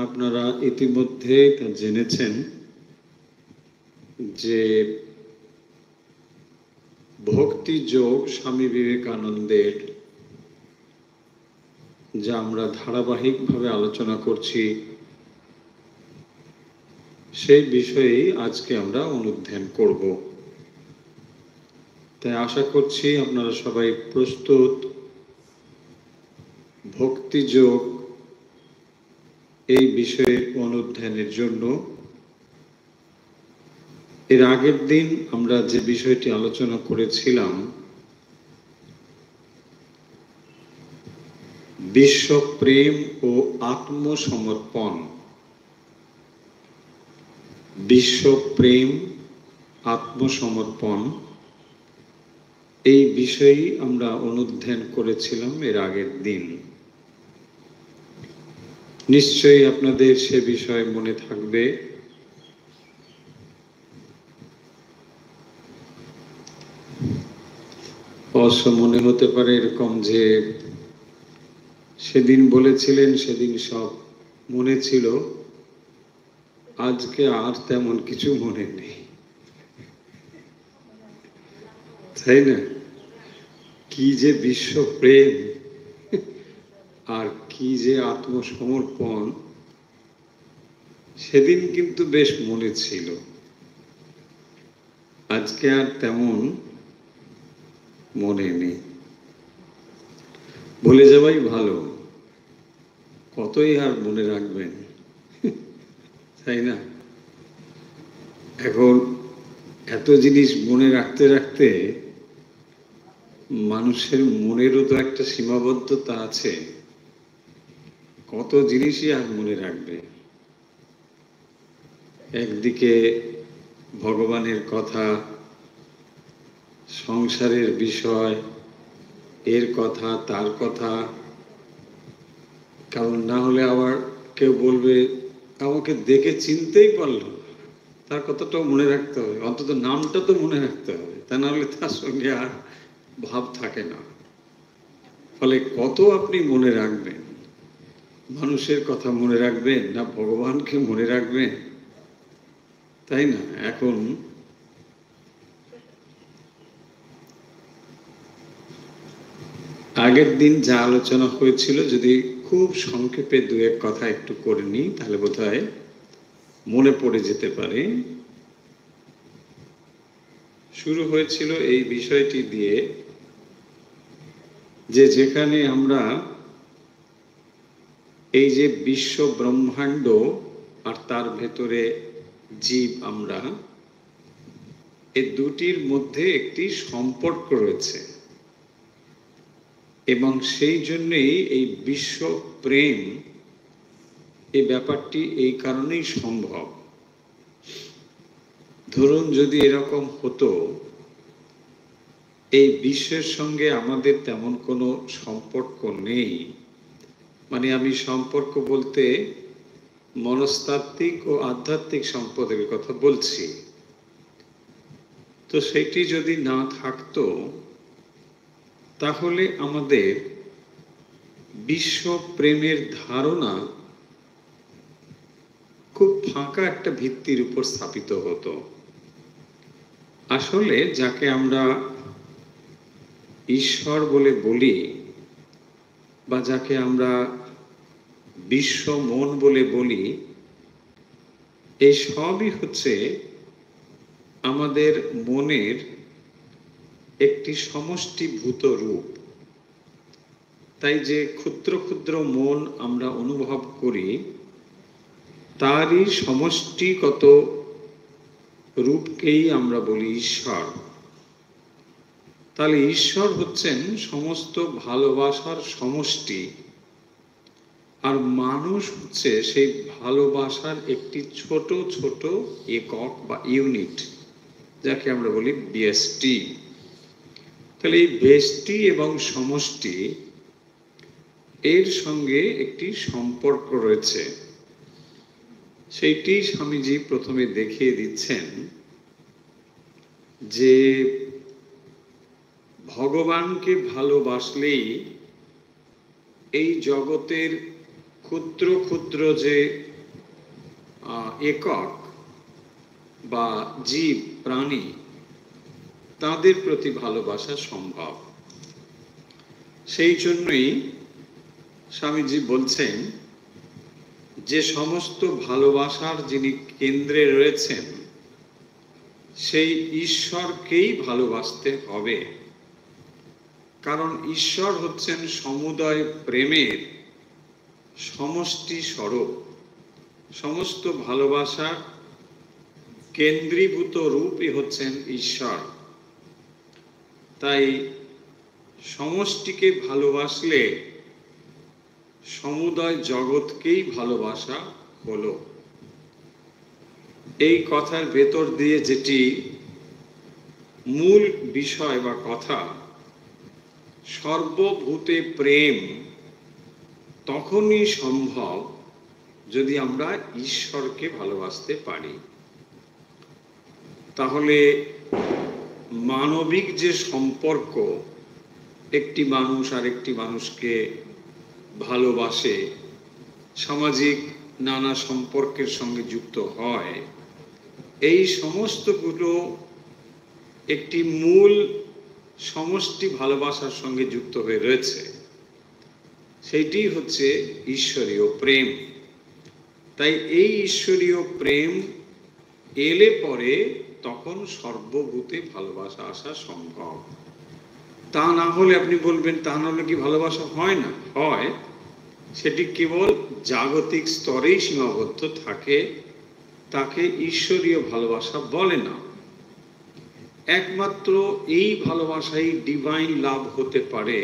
আপনারা ইতিমধ্যে তা জেনেছেন যে ভক্তি যোগ স্বামী বিবেকানন্দের যা আমরা ধারাবাহিকভাবে আলোচনা করছি সেই বিষয়েই আজকে আমরা অনুধ্যান করব। তাই আশা করছি আপনারা সবাই প্রস্তুত ভক্তি যোগ এই বিষয়ের অনুধ্যানের জন্য। এর আগের দিন আমরা যে বিষয়টি আলোচনা করেছিলাম বিশ্বপ্রেম ও আত্মসমর্পণ, বিশ্বপ্রেম আত্মসমর্পণ এই বিষয়েই আমরা অনুধ্যান করেছিলাম এর আগের দিন। নিশ্চয়ই আপনাদের সে বিষয় মনে থাকবে। অবশ্য মনে হতে পারে এরকম যে সেদিন বলেছিলেন, সেদিন সব মনে ছিল, আজকে আর তেমন কিছু মনে নেই, তাই না? কি যে বিশ্বপ্রেম আর কি যে আত্মসমর্পণ সেদিন কিন্তু বেশ মনে ছিল, আজকে আর তেমন মনে নেই। ভুলে যাওয়াই ভালো, কতই আর মনে রাখবেন, তাই না? এখন এত জিনিস মনে রাখতে রাখতে মানুষের মনেরও তো একটা সীমাবদ্ধতা আছে, কত জিনিসই আর মনে রাখবে। একদিকে ভগবানের কথা, সংসারের বিষয়, এর কথা তার কথা, কারণ না হলে আবার কেউ বলবে আমাকে দেখে চিনতেই পারল, তার কথাটাও মনে রাখতে হবে, অন্তত নামটা তো মনে রাখতে হবে, তা না হলে তার সঙ্গে আর ভাব থাকে না। ফলে কত আপনি মনে রাখবেন? মানুষের কথা মনে রাখবেন না ভগবানকে মনে রাখবেন, তাই না? এখন আগের দিন যা আলোচনা হয়েছিল যদি খুব সংক্ষেপে দু এক কথা একটু করে নিই তাহলে বোধহয় মনে পড়ে যেতে পারে। শুরু হয়েছিল এই বিষয়টি দিয়ে যে যেখানে আমরা এই যে বিশ্ব ব্রহ্মাণ্ড আর তার ভেতরে জীব, আমরা এই দুটির মধ্যে একটি সম্পর্ক রয়েছে এবং সেই জন্যই এই বিশ্ব প্রেম এই ব্যাপারটি এই কারণেই সম্ভব। ধরুন যদি এরকম হতো এই বিশ্বের সঙ্গে আমাদের তেমন কোনো সম্পর্ক নেই, মানে আমি সম্পর্ক বলতে মনস্তাত্ত্বিক ও আধ্যাত্মিক সম্পর্কের কথা বলছি, তো সেটি যদি না থাকতো তাহলে আমাদের বিশ্ব প্রেমের ধারণা খুব ফাঁকা একটা ভিত্তির উপর স্থাপিত হতো। আসলে যাকে আমরা ঈশ্বর বলে বলি বা যাকে আমরা বিশ্ব মন বলে বলি, এই সবই হচ্ছে আমাদের মনের একটি সমষ্টিভূত রূপ। তাই যে ক্ষুদ্র ক্ষুদ্র মন আমরা অনুভব করি তারই সমষ্টিগত রূপকেই আমরা বলি ঈশ্বর। তাহলে ঈশ্বর হচ্ছেন সমস্ত ভালোবাসার সমষ্টি, আর মানুষ হচ্ছে সেই ভালোবাসার একটি ছোট ছোট একক বা ইউনিট, যাকে আমরা বলি ব্যষ্টি। তাহলে এই ব্যষ্টি এবং সমষ্টি এর সঙ্গে একটি সম্পর্ক রয়েছে। সেইটি স্বামীজি প্রথমে দেখিয়ে দিচ্ছেন যে ভগবানকে ভালোবাসলেই এই জগতের ক্ষুদ্র ক্ষুদ্র যে একক বা জীব প্রাণী তাদের প্রতি ভালোবাসা সম্ভব। সেই জন্যই স্বামীজি বলছেন যে সমস্ত ভালোবাসার যিনি কেন্দ্রে রয়েছেন সেই ঈশ্বরকেই ভালোবাসতে হবে, কারণ ঈশ্বর হচ্ছেন সমুদয় প্রেমের সমষ্টি স্বরূপ। সমস্ত ভালোবাসার কেন্দ্রীভূত রূপই হচ্ছেন ঈশ্বর। তাই সমষ্টিকে ভালোবাসলে সমুদয় জগৎকেই ভালোবাসা হলো। এই কথার ভেতর দিয়ে যেটি মূল বিষয় বা কথা, সর্বভূতে প্রেম তখনই সম্ভব যদি আমরা ঈশ্বরকে ভালোবাসতে পারি। তাহলে মানবিক যে সম্পর্ক, একটি মানুষ আর একটি মানুষকে ভালোবাসে, সামাজিক নানা সম্পর্কের সঙ্গে যুক্ত হয়, এই সমস্তগুলো একটি মূল সমষ্টি ভালোবাসার সঙ্গে যুক্ত হয়ে রয়েছে। সেইটি হচ্ছে ঈশ্বরীয় প্রেম। তাই এই ঈশ্বরীয় প্রেম এলে পরে তখন সর্বভূতে ভালোবাসা আসা সম্ভব। তা না হলে আপনি বলবেন তা না হলে কি ভালোবাসা হয় না? হয়, সেটি কেবল জাগতিক স্তরেই সীমাবদ্ধ থাকে, তাকে ঈশ্বরীয় ভালোবাসা বলে না। একমাত্র এই ভালোবাসাই ডিভাইন লাভ হতে পারে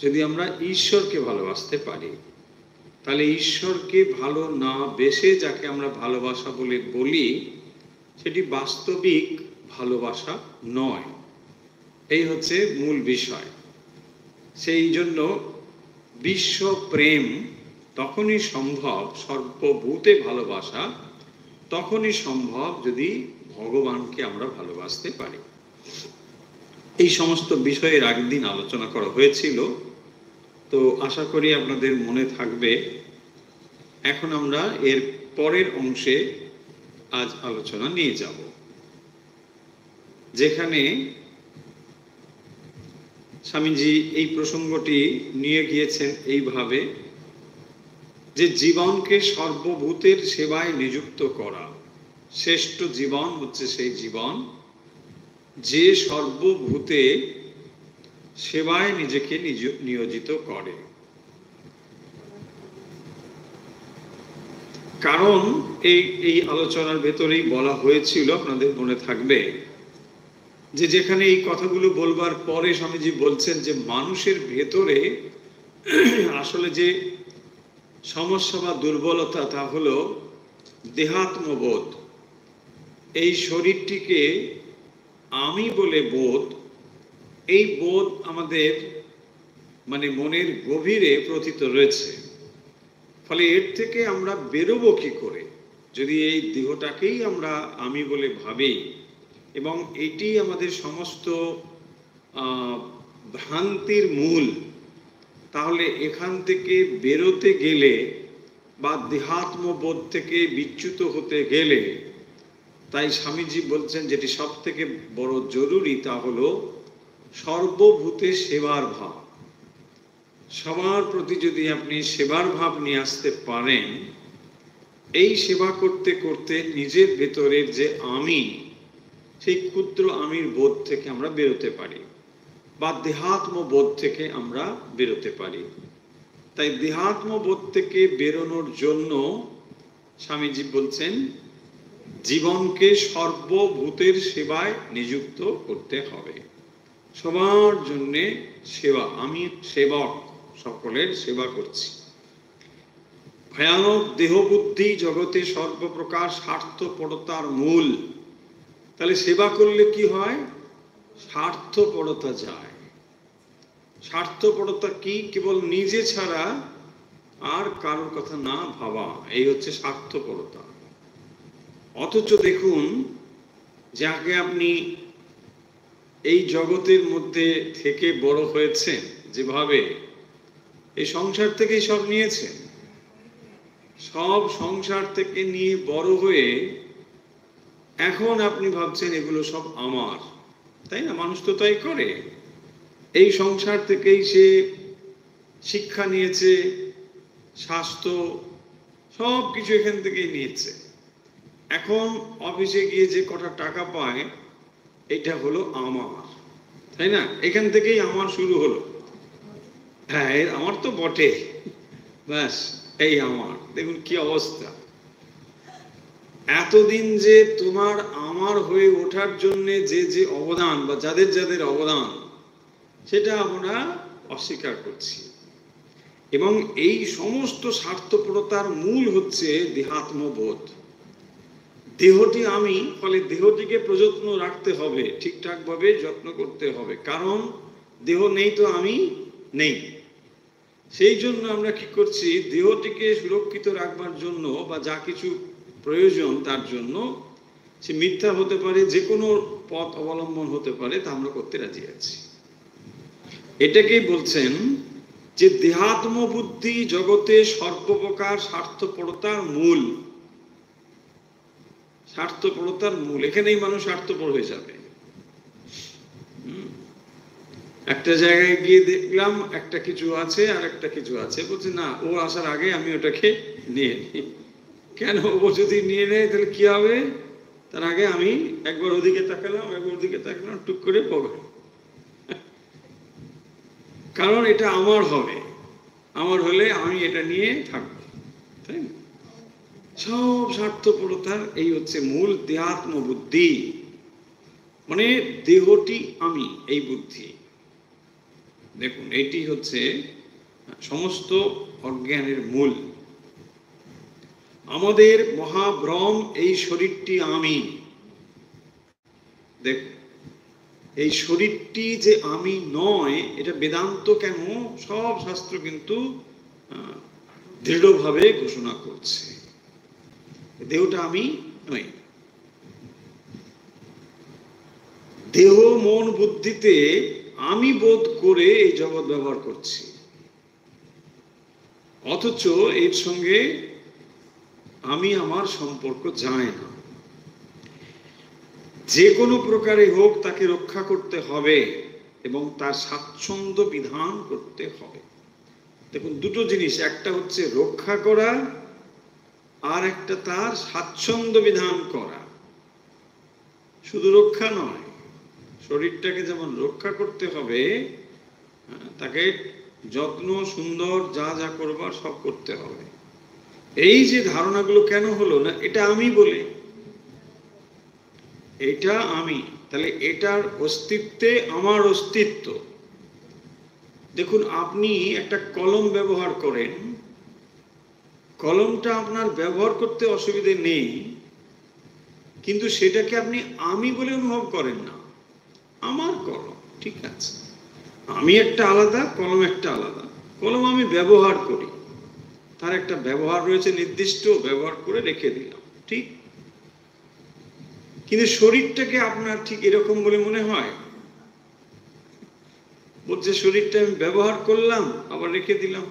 যদি আমরা ঈশ্বরকে ভালোবাসতে পারি। তাহলে ঈশ্বরকে ভালো না বেসে যাকে আমরা ভালোবাসা বলে বলি, সেটি বাস্তবিক ভালোবাসা নয়। এই হচ্ছে মূল বিষয়। সেই জন্য বিশ্ব প্রেম তখনই সম্ভব, সর্বভূতে ভালোবাসা তখনই সম্ভব যদি ভগবানকে আমরা ভালোবাসতে পারি। এই সমস্ত বিষয়ের আগের দিন আলোচনা করা হয়েছিল, তো আশা করি আপনাদের মনে থাকবে। এখন আমরা এর পরের অংশে আজ আলোচনা নিয়ে যাব, যেখানে স্বামীজি এই প্রসঙ্গটি নিয়ে গিয়েছেন এইভাবে যে জীবনকে সর্বভূতের সেবায় নিযুক্ত করা। শ্রেষ্ঠ জীবন হচ্ছে সেই জীবন যে সর্বভূতে সেবায় নিজেকে নিয়োজিত করে। কারণ এই আলোচনার ভেতরেই বলা হয়েছিল, আপনাদের মনে থাকবে, যে যেখানে এই কথাগুলো বলবার পরে স্বামীজি বলছেন যে মানুষের ভেতরে আসলে যে সমস্যা বা দুর্বলতা তা হলো দেহাত্মবোধ। এই শরীরটিকে আমি বলে বোধ, এই বোধ আমাদের মনের গভীরে প্রথিত রয়েছে। ফলে এর থেকে আমরা বেরোবো কি করে? যদি এই দেহটাকেই আমরা আমি বলে ভাবি এবং এটি আমাদের সমস্ত ভ্রান্তির মূল, তাহলে এখান থেকে বেরোতে গেলে বা দেহাত্মবোধ থেকে বিচ্যুত হতে গেলে, তাই স্বামীজি বলছেন যেটি সব থেকে বড় জরুরি তা হলো সর্বভূতে সেবার ভাব। সবার প্রতি যদি আপনি সেবার ভাব নিয়ে আসতে পারেন, এই সেবা করতে করতে নিজের ভেতরের যে আমি, সেই ক্ষুদ্র আমির বোধ থেকে আমরা বেরোতে পারি বা দেহাত্মবোধ থেকে আমরা বেরোতে পারি। তাই দেহাত্মবোধ থেকে বেরোনোর জন্য স্বামীজি বলছেন জীবনকে সর্বভূতের সেবায় নিযুক্ত করতে হবে। সবার জন্যে সেবা, আমি সেবক, সকলের সেবা করছি। ভয়ানক দেহবুদ্ধি জগতে সর্বপ্রকার স্বার্থপরতার মূল। তাহলে সেবা করলে কি হয়? স্বার্থপরতা যায়। স্বার্থপরতা কি? কেবল নিজে ছাড়া আর কারোর কথা না ভাবা, এই হচ্ছে স্বার্থপরতা। অথচ দেখুন, যাকে আপনি এই জগতের মধ্যে থেকে বড় হয়েছেন, যেভাবে এই সংসার থেকেই সব নিয়েছেন, সব সংসার থেকে নিয়ে বড় হয়ে এখন আপনি ভাবছেন এগুলো সব আমার, তাই না? মানুষ তো তাই করে। এই সংসার থেকেই সে শিক্ষা নিয়েছে, স্বাস্থ্য, সব কিছু এখান থেকেই নিয়েছে। এখন অফিসে গিয়ে যে কটা টাকা পায়, এটা হলো আমার, তাই না? এখান থেকেই আমার শুরু হলো। হ্যাঁ, আমার তো বটে, ব্যাস এই আমার। দেখুন কি অবস্থা। এতদিন যে তোমার আমার হয়ে ওঠার জন্য যে যে অবদান বা যাদের যাদের অবদান, সেটা আমরা অস্বীকার করছি। এবং এই সমস্ত স্বার্থপরতার মূল হচ্ছে দেহাত্মবোধ। দেহটি আমি, ফলে দেহটিকে প্রযত্ন রাখতে হবে, ঠিকঠাক ভাবে যত্ন করতে হবে, কারণ দেহ নেই তো আমি নেই। সেই জন্য আমরা কি করছি, দেহটিকে সুরক্ষিত রাখবার জন্য বা যা কিছু প্রয়োজন তার জন্য, সে মিথ্যা হতে পারে, যে কোনো পথ অবলম্বন হতে পারে, তা আমরা করতে রাজি আছি। এটাকেই বলছেন যে দেহাত্ম বুদ্ধি জগতে সর্বপ্রকার স্বার্থপরতার মূল। স্বার্থপরতার মূল, এখানেই মানুষ স্বার্থপর হয়ে যাবে। একটা জায়গায় গিয়ে দেখলাম একটা কিছু আছে আর একটা কিছু আছে, বলছে না, ও আসার আগে আমি ওটাকে নিয়ে নিই। কেন? ও যদি নিয়ে নেয় তাহলে কি হবে? তার আগে আমি একবার ওদিকে তাকালাম, একবার ওদিকে তাকালাম, টুক করে পড়ে। কারণ এটা আমার হবে, আমার হলে আমি এটা নিয়ে থাকবো, তাই না? সব স্বার্থপরতার এই হচ্ছে মূল দেহাত্ম বুদ্ধি, মানে দেহটি আমি, এই বুদ্ধি। দেখুন, এটি হচ্ছে সমস্ত অজ্ঞানের মূল। আমাদের মহাভ্রম এই শরীরটি আমি। দেখুন, এই শরীরটি যে আমি নয়, এটা বেদান্ত কেন, সব শাস্ত্র কিন্তু দৃঢ়ভাবে ঘোষণা করছে, দেহটা আমি নই। দেহ মন বুদ্ধিতে আমি বোধ করে এই জগৎ ব্যবহার করছি, অথচ এর সঙ্গে আমি আমার সম্পর্ক যায় না। যে কোনো প্রকারে হোক তাকে রক্ষা করতে হবে এবং তার স্বাচ্ছন্দ্য বিধান করতে হবে। দেখুন, দুটো জিনিস, একটা হচ্ছে রক্ষা করা আর একটা তার স্বাচ্ছন্দ্য বিধান করা। শুধু রক্ষা নয়, শরীরটাকে যেমন রক্ষা করতে হবে, তাকে যত্ন সুন্দর যা যা করবার সব করতে হবে। এই যে ধারণাগুলো কেন হলো না, এটা আমি বলে, এটা আমি, তাহলে এটার অস্তিত্বে আমার অস্তিত্ব। দেখুন, আপনি একটা কলম ব্যবহার করেন, কলমটা আপনার ব্যবহার করতে অসুবিধে নেই, কিন্তু সেটাকে আপনি আমি বলে অনুভব করেন না। আমার কলম, ঠিক আছে, আমি একটা আলাদা, কলম একটা আলাদা। কলম আমি ব্যবহার করি, তার একটা ব্যবহার রয়েছে নির্দিষ্ট, ব্যবহার করে রেখে দিলাম, ঠিক। কিন্তু শরীরটাকে আপনার ঠিক এরকম বলে মনে হয়? বলছে শরীরটা আমি ব্যবহার করলাম, আবার রেখে দিলাম,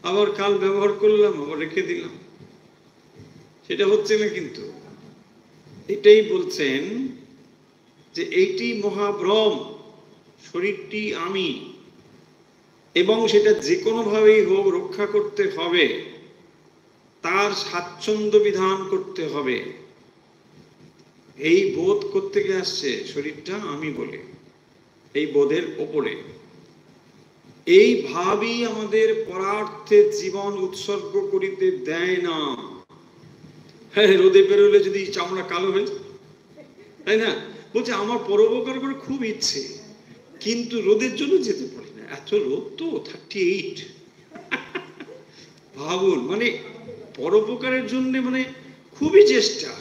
আবার কাল ব্যবহার করলাম, আবার রেখে দিলাম, সেটা হচ্ছে না। কিন্তু এটাই বলছেন যে এইটি মহাভ্রম, শরীরটি আমি, এবং সেটা যে কোনোভাবেই হোক রক্ষা করতে হবে, তার স্বাচ্ছন্দ্য বিধান করতে হবে। এই বোধ করতে গিয়ে আসছে শরীরটা আমি বলে, এই বোধের ওপরে। এই ভাবই আমাদের পরার্থে জীবন উৎসর্গ করিতে দেয় না। হ্যাঁ, রোদে বেরোলে যদি চামড়া কালো হয়ে, তাই না? বলছে আমার পরোপকার করে খুব ইচ্ছে, কিন্তু রোদের জন্য যেতে পারি না, এত রোদ তো, 38। ভাবুন, মানে পরোপকারের জন্য মানে খুবই চেষ্টা,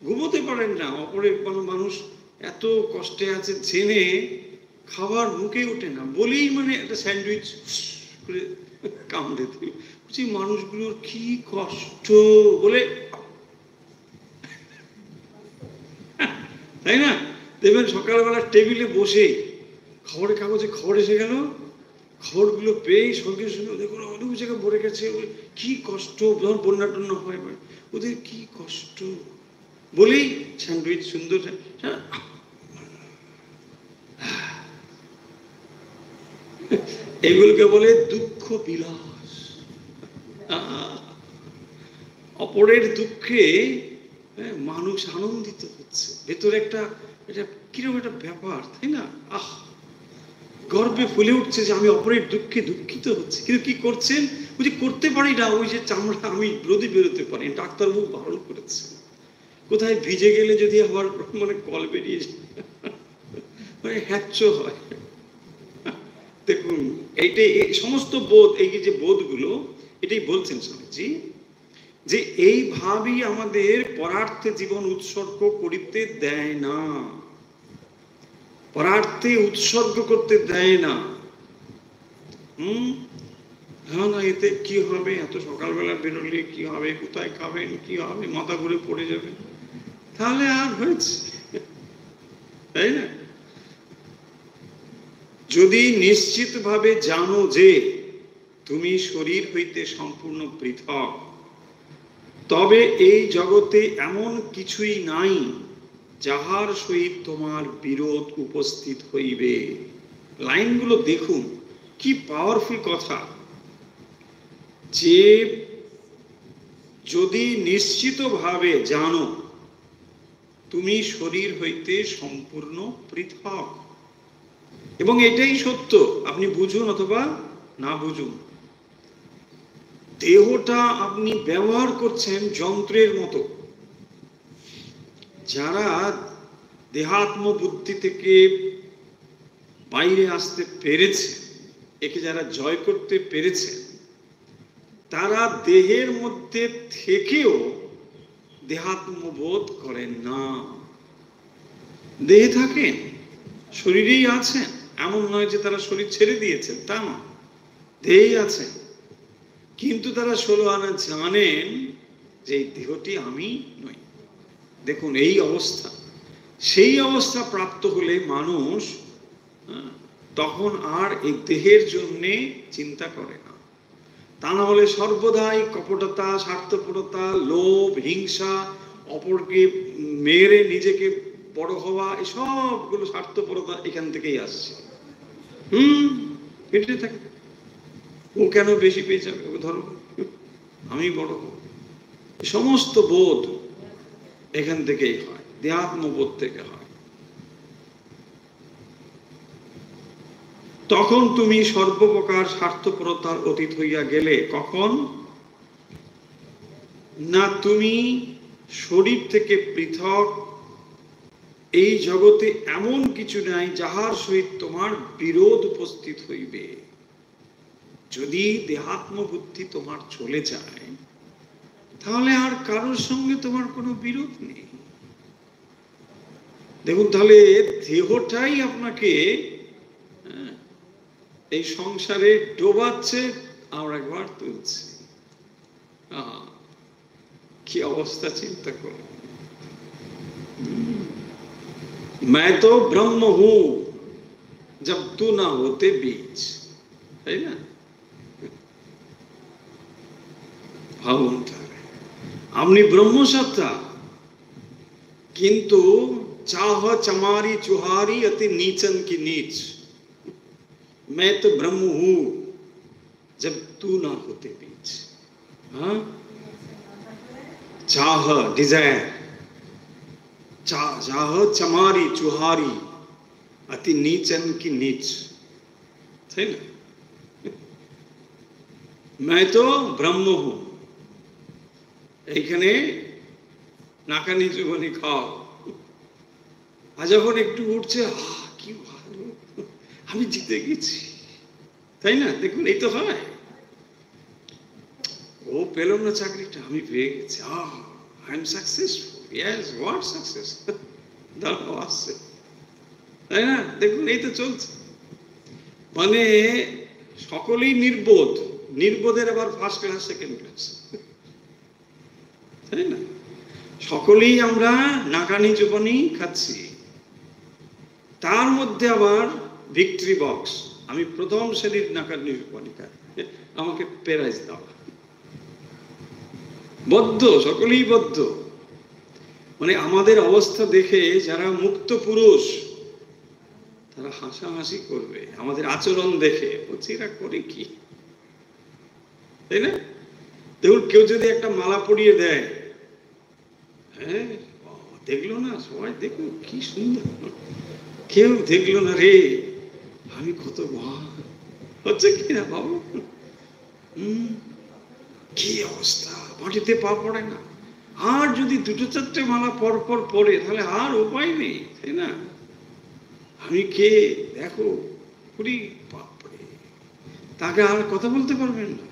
ঘুমোতে পারেন না, অপরের মানুষ এত কষ্টে আছে জেনে খাবার মুখে ওঠে না বলেই মানে একটা স্যান্ডউইচ করে কামড়ে দিল। মানুষগুলোর কি কষ্ট বলে, তাই না? দেখবেন সকালবেলা টেবিলে বসে খবরের কাগজে খবর এসে গেল, খবরগুলো পেয়ে সঙ্গে সঙ্গে দেখুন অনেক জায়গায় ভরে গেছে, কি কষ্ট, ধর বন্যা টন্যা হয়, ওদের কি কষ্ট বলেই স্যান্ডউইচ সুন্দর। এগুলোকে বলে দুঃখ বিলাস। অপরের দুঃখে মানুষ আনন্দিত হচ্ছে, ভেতরে একটা এটা কিরকম একটা ব্যাপার, তাই না? গর্বে ফুলে উঠছে যে আমি অপরের দুঃখে দুঃখিত হচ্ছে। কিন্তু কি করছেন? ওই যে করতে পারি না, ওই যে চামড়া আমি রোদে বেরোতে পারি, ডাক্তারবাবু বারণ করেছে। কোথায় ভিজে গেলে যদি আবার মানে কল বেরিয়ে যায়, মানে হ্যাচ্ছ হয়। দেখুন এইটাই সমস্ত বোধ, এই যে বোধগুলো, এটাই বলছেন স্বামীজি যে এইভাবেই আমাদের পরার্থে জীবন উৎসর্গ করিতে দেয় না, পরার্থে উৎসর্গ করতে দেয় না। না এতে কি হবে, এত সকালবেলা বেরোলে কি হবে, কোথায় খাবেন, কি হবে, মাথা ঘুরে পড়ে যাবে, তাহলে আর হয়েছে, তাই না? যদি নিশ্চিতভাবে জানো যে তুমি শরীর হইতে সম্পূর্ণ পৃথক, তবে এই জগতে এমন কিছুই নাই যাহার সহিত তোমার বিরোধ উপস্থিত হইবে। লাইনগুলো দেখুন কি পাওয়ারফুল কথা, যে যদি নিশ্চিতভাবে জানো তুমি শরীর হইতে সম্পূর্ণ পৃথক, এবং এটাই সত্য, আপনি বুঝুন অথবা না বুঝুন, দেহটা আপনি ব্যবহার করছেন যন্ত্রের মতো। যারা দেহাত্ম বুদ্ধি থেকে বাইরে আসতে পেরেছে, একে যারা জয় করতে পেরেছে, তারা দেহের মধ্যে থেকেও দেহাত্ম বোধ করেন না। দেহে থাকেন, শরীরেই আছেন, এমন নয় যে তারা শরীর ছেড়ে দিয়েছেন, তা না, দেহেই আছেন। কিন্তু তারা 16 আনা জানেন যে এই দেহটি আমি নই। দেখুন এই অবস্থা, সেই অবস্থা প্রাপ্ত হলে মানুষ তখন আর এই দেহের জন্যে চিন্তা করে না। তা না হলে সর্বদাই কপটতা, স্বার্থপরতা, লোভ, হিংসা, অপরকে মেরে নিজেকে বড় হওয়া, এই সবগুলো স্বার্থপরতা এখান থেকেই আসছে। এটা থাকে, ও কেন বেশি পেয়ে যাবে, ও ধরো আমি বড় হব, সমস্ত বোধ এখান থেকেই হয়, দেহাত্মবোধ থেকে হয়। তখন তুমি সর্বপ্রকার স্বার্থপরতার অতীত হইয়া গেলে। কখন না তুমি শরীর থেকে পৃথক, এই জগতে এমন কিছু নাই যাহার সহিত তোমার বিরোধ উপস্থিত হইবে। যদি দেহাত্ম বুদ্ধি তোমার চলে যায়, তাহলে আর কারোর সঙ্গে তোমার কোনো বিরোধ নেই। দেখুন তাহলে দেহটাই আপনাকে এই সংসারে ডোবাচ্ছে, আমরা একবার তুলছি। কি অবস্থা চিন্তা করো। मैं तो ब्रह्म हूं जब तू ना होते बीच, তাই না? ভাবুন তাহলে, আপনি ব্রহ্মসত্তা, কিন্তু चाह चमारी चुहारी अति नीचन की नीच, मैं तो ब्रह्म हूं जब तू ना होते बीच। हाँ, चाह डिजायर, चाह चमारी चुहारी अति नीचन की नीच, है ना? मैं तो ब्रह्म हूं, এইখানে নাকানি চুবানি খাও, আর যখন একটু উঠছে, কি ভালো, আমি জিতে গেছি, তাই না? দেখুন এই তো হয়, ও পেল না চাকরিটা, আমি পেয়ে গেছি, I am successful. Yes, what success, দাঁড়াও আসছে, তাই না? দেখুন এই তো চলছে, মানে সকলেই নির্বোধ, নির্বোধের আবার ফার্স্ট ক্লাস, সেকেন্ড ক্লাস, তাই না? সকলেই আমরা নাকানি চুবানি খাচ্ছি, তার মধ্যে আবার ভিক্টরি বক্স, আমি প্রথম শ্রেণীর নাকার নিরূপণিকা, আমাকে প্রাইজ দাও। বদ্ধ, সকলেই বদ্ধ। মানে আমাদের অবস্থা দেখে যারা মুক্ত পুরুষ তারা হাসাহাসি করবে আমাদের আচরণ দেখে, বলছি এরা করে কি, তাই না? দেখুন, কেউ যদি একটা মালা পরিয়ে দেয়, হ্যাঁ দেখলো না, সবাই দেখলো কি সুন্দর, কেউ দেখলো না রে, আমি কত হচ্ছে কি না বাবু, কি অবস্থা, মাটিতে পা পড়ে না। আর যদি দুটো চারটে মালা পর পর পড়ে তাহলে আর উপায় নেই, তাই না? আমি কে দেখো, পুরি বাপরে, তাকে আর কথা বলতে পারবেন না,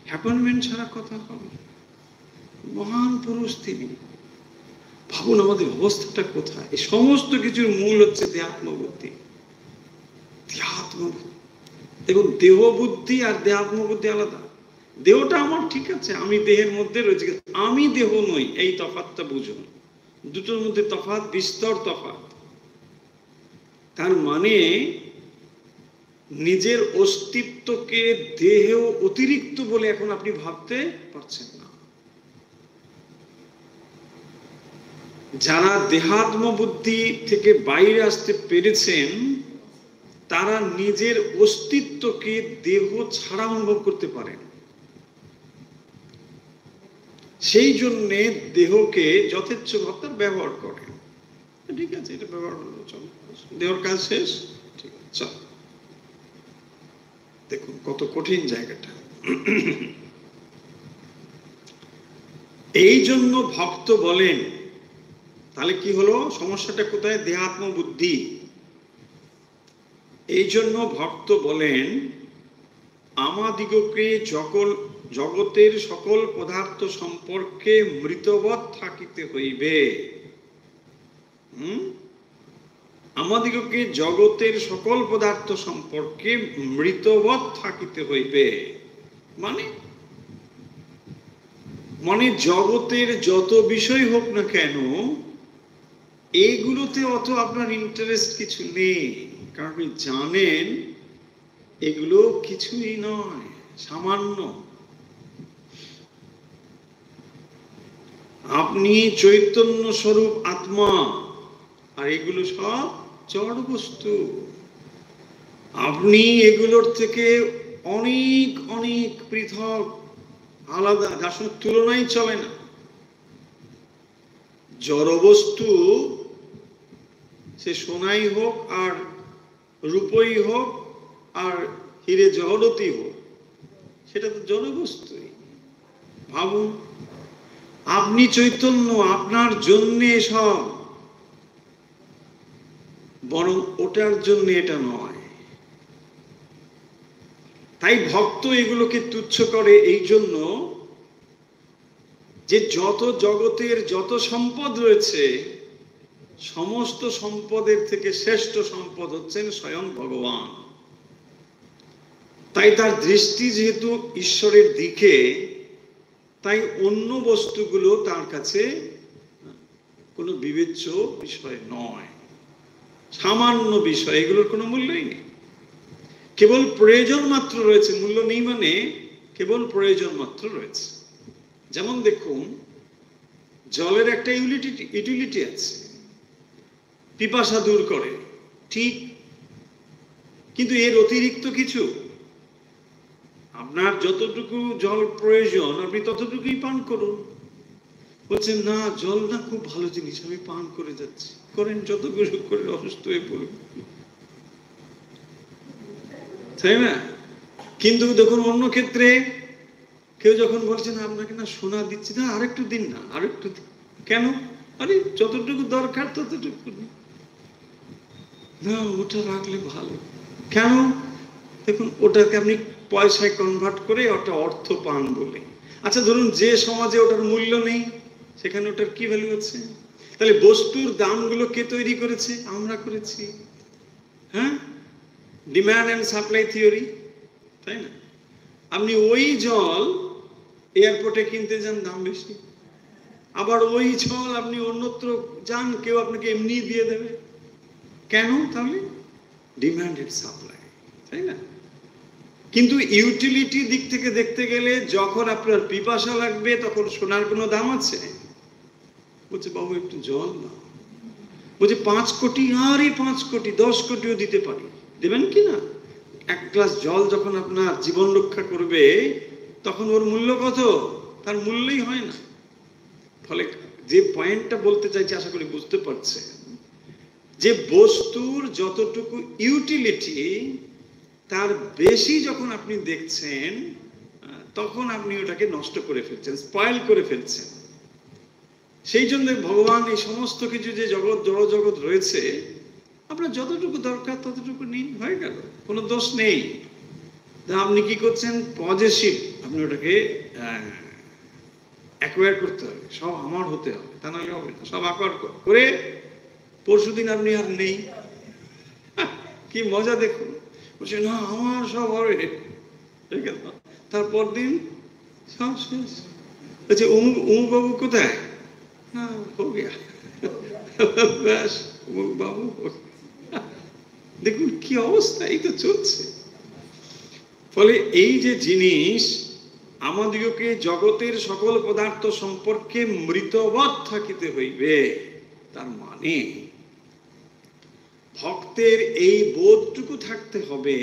অ্যাপয়েন্টমেন্ট ছাড়া কথা হবে। মহান পুরুষ তিনি। ভাবুন আমাদের অবস্থাটা কোথায়। এই সমস্ত কিছুর মূল হচ্ছে দেহাত্মবুদ্ধি। দেহাত্মবুদ্ধি, দেখুন দেহ বুদ্ধি আর দেহাত্মবুদ্ধি আলাদা। দেহটা আমার ঠিক আছে, আমি দেহের মধ্যে রয়েছে, আমি দেহ নই, এই তফাৎটা বুঝুন। দুটোর মধ্যে তফাৎ, বিস্তর তফাৎ। তার মানে নিজের অস্তিত্বকে দেহ অতিরিক্ত বলে এখন আপনি ভাবতে পারছেন না। যারা দেহাত্ম বুদ্ধি থেকে বাইরে আসতে পেরেছেন তারা নিজের অস্তিত্বকে দেহ ছাড়া অনুভব করতে পারেন। সেই জন্যে দেহকে যথেচ্ছ ভাবে ব্যবহার করেন। ঠিক আছে, এটা ব্যবহার হলো, চলো, দেহর কাজ শেষ, ঠিক আছে, চল। দেখুন কত কঠিন জায়গাটা। এই জন্য ভক্ত বলেন, তাহলে কি হলো, সমস্যাটা কোথায়? দেহাত্ম বুদ্ধি। এই জন্য ভক্ত বলেন, আমাদিগকে জগতের সকল পদার্থ সম্পর্কে মৃতবৎ থাকিতে হইবে। আমাদিগকে জগতের সকল পদার্থ সম্পর্কে মৃতবৎ থাকিতে হইবে। মানে জগতের যত বিষয় হোক না কেন, এইগুলোতে অত আপনার ইন্টারেস্ট কিছু নেই, কারণ আপনি জানেন এগুলো কিছুই নয়, সামান্য। আপনি চৈতন্য স্বরূপ আত্মা, আর এগুলো সব জড় বস্তু। আপনি এগুলোর থেকে অনেক অনেক পৃথক, আলাদা, যার সঙ্গে তুলনাই চলে না। জড় বস্তু সে সোনাই হোক আর রূপই হোক আর হিরে জহরতই হোক, সেটা তো জড় বস্তুই। ভাবুন, আপনি চৈতন্য, আপনার জন্য সব, বরং ওটার জন্য এটা নয়। তাই ভক্ত এগুলোকে তুচ্ছ করে এই জন্য যে যত জগতের যত সম্পদ রয়েছে, সমস্ত সম্পদের থেকে শ্রেষ্ঠ সম্পদ হচ্ছেন স্বয়ং ভগবান। তাই তার দৃষ্টি যেহেতু ঈশ্বরের দিকে, তাই অন্য বস্তুগুলো তার কাছে কোনো বিবেচ্য বিষয় নয়, সামান্য বিষয়, এগুলোর কোনো মূল্যই নেই। কেবল প্রয়োজন মাত্র রয়েছে, মূল্য নেই মানে কেবল প্রয়োজন মাত্র রয়েছে। যেমন দেখুন, জলের একটা ইউটিলিটি আছে, পিপাসা দূর করে, ঠিক, কিন্তু এর অতিরিক্ত কিছু, আপনার যতটুকু জল প্রয়োজন আপনি ততটুকুই পান করুন। বলছেন না, জল না খুব ভালো জিনিস, আমি পান করে যাচ্ছি, করেন, যত কিছু করে অসুস্থ হয়ে পড়বেন, তাই না? কিন্তু দেখুন অন্য ক্ষেত্রে কেউ যখন বলছে না আপনাকে না সোনা দিচ্ছি, না আরেকটু দিন, না আরেকটু দিন, কেন? আরে যতটুকু দরকার ততটুকু না, ওটা রাখলে ভালো, কেন? দেখুন ওটাকে আপনি পয়সায় কনভার্ট করে ওটা অর্থ পান বলে। আচ্ছা ধরুন যে সমাজে ওটার মূল্য নেই, সেখানে ওটার কি ভ্যালু আছে? তাহলে বস্তুর দামগুলো কে তৈরি করেছে? আমরা করেছি। হ্যাঁ, ডিমান্ড অ্যান্ড সাপ্লাই থিওরি, তাই না? আপনি ওই জল এয়ারপোর্টে কিনতে যান, দাম বেশি, আবার ওই জল আপনি অন্যত্র যান, কেউ আপনাকে এমনি দিয়ে দেবে, কেন? তাহলে ডিমান্ড এন্ড সাপ্লাই, তাই না? কিন্তু ইউটিলিটি দিক থেকে দেখতে গেলে যখন আপনার পিপাসা লাগবে তখন সোনার কোনো দাম আছে? বলছে বাবু একটু জল দাও। বলছে 5 কোটি, আরে 5 কোটি 10 কোটিও দিতে পারি, দেবেন কি না? এক গ্লাস জল যখন আপনার জীবন রক্ষা করবে তখন ওর মূল্য কত? তার মূল্যই হয় না। ফলে যে পয়েন্টটা বলতে চাইছি আশা করি বুঝতে পারছে, যে বস্তুর যতটুকু ইউটিলিটি তার বেশি যখন আপনি দেখছেন তখন আপনি ওটাকে নষ্ট করে ফেলছেন, স্পয়েল করে ফেলছেন। সেই জন্য ভগবান এই সমস্ত কিছু যে জগৎ জড় জগৎ রয়েছে, আপনার যতটুকু দরকার ততটুকু নিন, হয়ে গেল, কোনো দোষ নেই। আপনি কি করছেন? পজেসিভ, আপনি ওটাকে অ্যাকোয়ার করতে হবে, সব আমার হতে হবে, তা নাহলে হবে না। সব অ্যাকোয়ার করে পরশুদিন আপনি আর নেই। কি মজা দেখুন, বলছে না আমার সব হবে, তারপর দিন সব শেষ। বলছে অমুক অমুক বাবু কোথায়? হ্যাঁ হো গিয়া, ব্যাস অমুক বাবু। দেখুন কি অবস্থা, এই তো চলছে। ফলে এই যে জিনিস, আমাদিগকে জগতের সকল পদার্থ সম্পর্কে মৃতবৎ থাকিতে হইবে, তার মানে ভক্তের এই বোধটুকু থাকতে হবে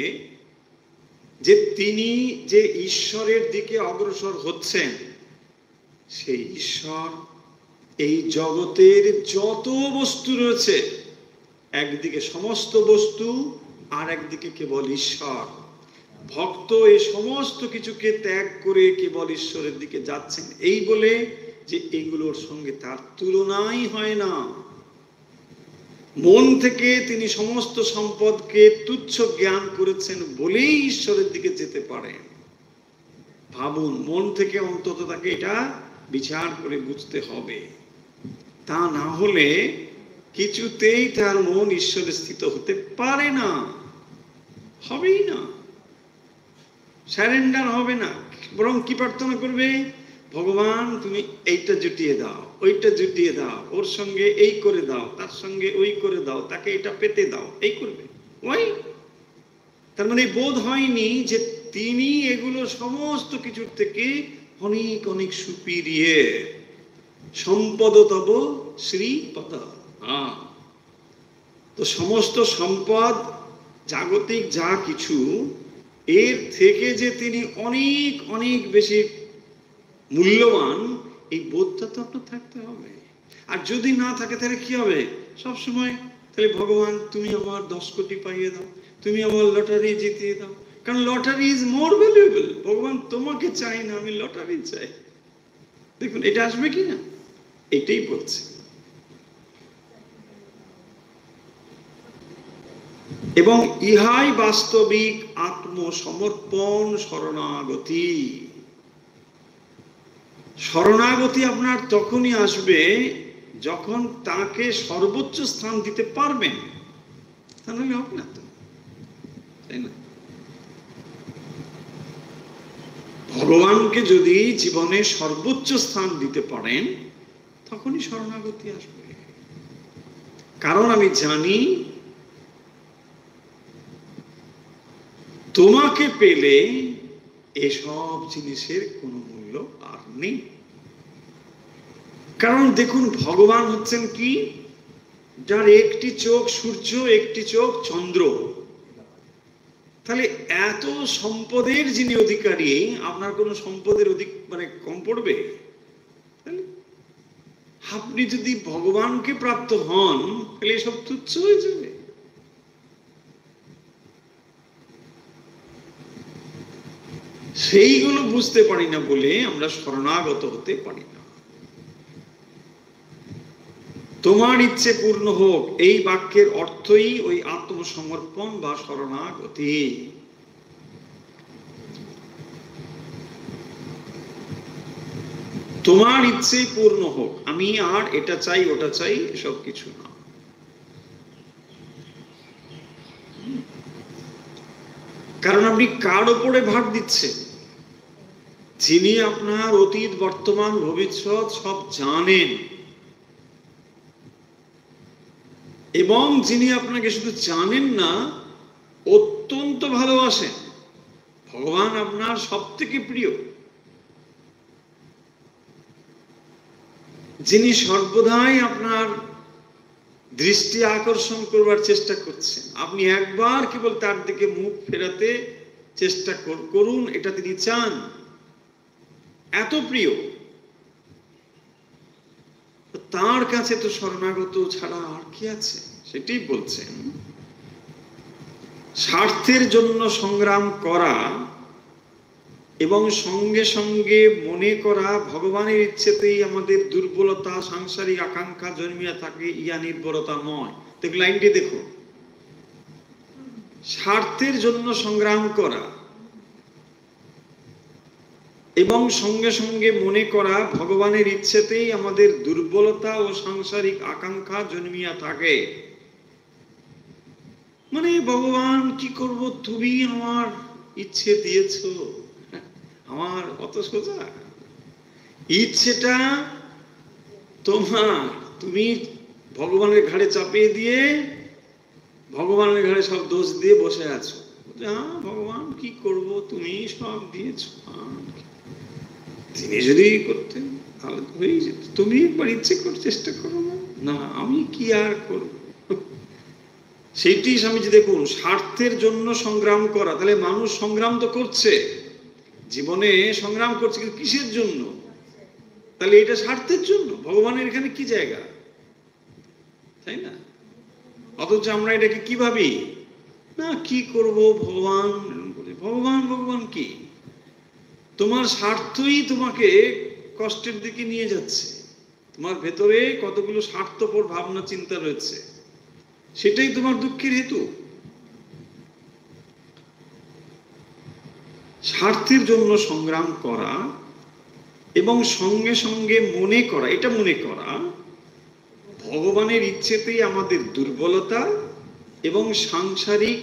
যে তিনি যে ঈশ্বরের দিকে অগ্রসর হচ্ছেন, সেই ঈশ্বর এই জগতের যত বস্তু রয়েছে, একদিকে সমস্ত বস্তু আর একদিকে কেবল ঈশ্বর। ভক্ত এই সমস্ত কিছুকে ত্যাগ করে কেবল ঈশ্বরের দিকে যাচ্ছেন, এই বলে যে এগুলোর সঙ্গে তার তুলনাই হয় না। মন থেকে তিনি সমস্ত সম্পদকে তুচ্ছ জ্ঞান করেছেন বলেই ঈশ্বরের দিকে যেতে পারেন। ভাবুন, মন থেকে অন্তত তাকে এটা বিচার করে বুঝতে হবে, তা না হলে কিছুতেই তার মন ঈশ্বরে স্থিত হতে পারে না, হবেই না, স্যারেন্ডার হবে না। বরং কি প্রার্থনা করবে? ভগবান তুমি এইটা জুটিয়ে দাও, ওইটা জুটিয়ে দাও, ওর সঙ্গে এই করে দাও, তার সঙ্গে ওই করে দাও, তাকে এটা পেতে দাও, এই করবে। ওই তার মানে বোধ হয়নি যে তিনি এগুলো সমস্ত কিছুর থেকে অনেক অনেক সুপিরিয়র। সম্পদ তব শ্রীপদ। তো সমস্ত সম্পদ জাগতিক যা কিছু, এর থেকে যে তিনি অনেক অনেক বেশি মূল্যবান, এই বোধটা তো আপনার থাকতে হবে। আর যদি না থাকে তাহলে কি হবে? সবসময় তাহলে ভগবান তুমি আমার 10 কোটি পাইয়ে দাও, তুমি আমার লটারি জিতিয়ে দাও, কারণ লটারি ইজ মোর ভ্যালুয়েবল। ভগবান তোমাকে চাই না, আমি লটারি চাই। দেখুন এটা আসবে কি না, এটাই বলছে। এবং ইহাই বাস্তবিক আত্মসমর্পণ, শরণাগতি। শরণাগতি আপনার তখনই আসবে যখন তাকে সর্বোচ্চ স্থান দিতে পারবেন, তা নাহলে হবে না তো, তাই না? ভগবানকে যদি জীবনে সর্বোচ্চ স্থান দিতে পারেন তখনই শরণাগতি আসবে। কারণ আমি জানি তোমাকে পেলে এসব জিনিসের কোনো মূল্য আর নেই। কারণ দেখুন ভগবান হচ্ছেন কি, যার একটি চোখ সূর্য, একটি চোখ চন্দ্র। তাহলে এত সম্পদের যিনি অধিকারী, আপনার কোনো সম্পদের মানে কম পড়বে? আপনি যদি ভগবানকে প্রাপ্ত হন তাহলে এসব তুচ্ছ হয়ে যাবে। সেইগুলো বুঝতে পারি না বলে আমরা শরণাগত হতে পারি না। তোমার ইচ্ছে পূর্ণ হোক, এই বাক্যের অর্থই ওই আত্মসমর্পণ বা শরণাগতি। তোমার ইচ্ছে পূর্ণ হোক, আমি আর এটা চাই ওটা চাই এসব কিছু না। কারণ আপনি কার উপরে ভার দিচ্ছেন? যিনি আপনার অতীত, বর্তমান, ভবিষ্যৎ সব জানেন, এবং যিনি আপনাকে শুধু জানেন না, অত্যন্ত ভালোবাসেন, ভগবান আপনার সব থেকে প্রিয়, যিনি সর্বদাই আপনার দৃষ্টি আকর্ষণ করবার চেষ্টা করছেন। আপনি একবার কেবল তার দিকে মুখ ফেরাতে চেষ্টা করুন, এটা তিনি চান। এত প্রিয়, তার কাছে তো শরণাগত ছাড়া আর কি আছে? সেটাই বলছেন, স্বার্থের জন্য সংগ্রাম করা এবং সঙ্গে সঙ্গে মনে করা ভগবানের ইচ্ছেতেই আমাদের দুর্বলতা, সাংসারিক আকাঙ্ক্ষা জন্মিয়া থাকে, ইয়া নির্ভরতা নয়। দেখো লাইনটি দেখো, স্বার্থের জন্য সংগ্রাম করা এবং সঙ্গে সঙ্গে মনে করা ভগবানের ইচ্ছেতেই আমাদের দুর্বলতা ও সাংসারিক আকাঙ্ক্ষা জন্মিয়া থাকে। মানে ভগবান কি করব, তুমি আমার ইচ্ছে দিয়েছ, আমার অত সোজা ইচ্ছেটা তোমার, তুমি ভগবানের ঘাড়ে চাপিয়ে দিয়ে ভগবানের ঘাড়ে সব দোষ দিয়ে বসে আছো। হ্যাঁ ভগবান কি করব, তুমি সব দিয়েছ, তিনি যদি করতেন তাহলে হয়ে যেত। তুমি একবার ইচ্ছে করে চেষ্টা করো না, আমি কি আর করব। সেইটি স্বামীজি দেখুন, স্বার্থের জন্য সংগ্রাম করা। তাহলে মানুষ সংগ্রাম তো করছে, জীবনে সংগ্রাম করছে, কিন্তু কিসের জন্য? তাহলে এটা স্বার্থের জন্য। ভগবানের এখানে কি জায়গা, তাই না? অথচ আমরা এটাকে কি ভাবি, না কি করব ভগবান, ভগবান ভগবান কি? তোমার স্বার্থই তোমাকে কষ্টের দিকে নিয়ে যাচ্ছে। তোমার ভেতরে কতগুলো স্বার্থপর ভাবনা চিন্তা রয়েছে, সেটাই তোমার দুঃখের হেতু। স্বার্থের জন্য সংগ্রাম করা এবং সঙ্গে সঙ্গে মনে করা, এটা মনে করা ভগবানের ইচ্ছেতেই আমাদের দুর্বলতা এবং সাংসারিক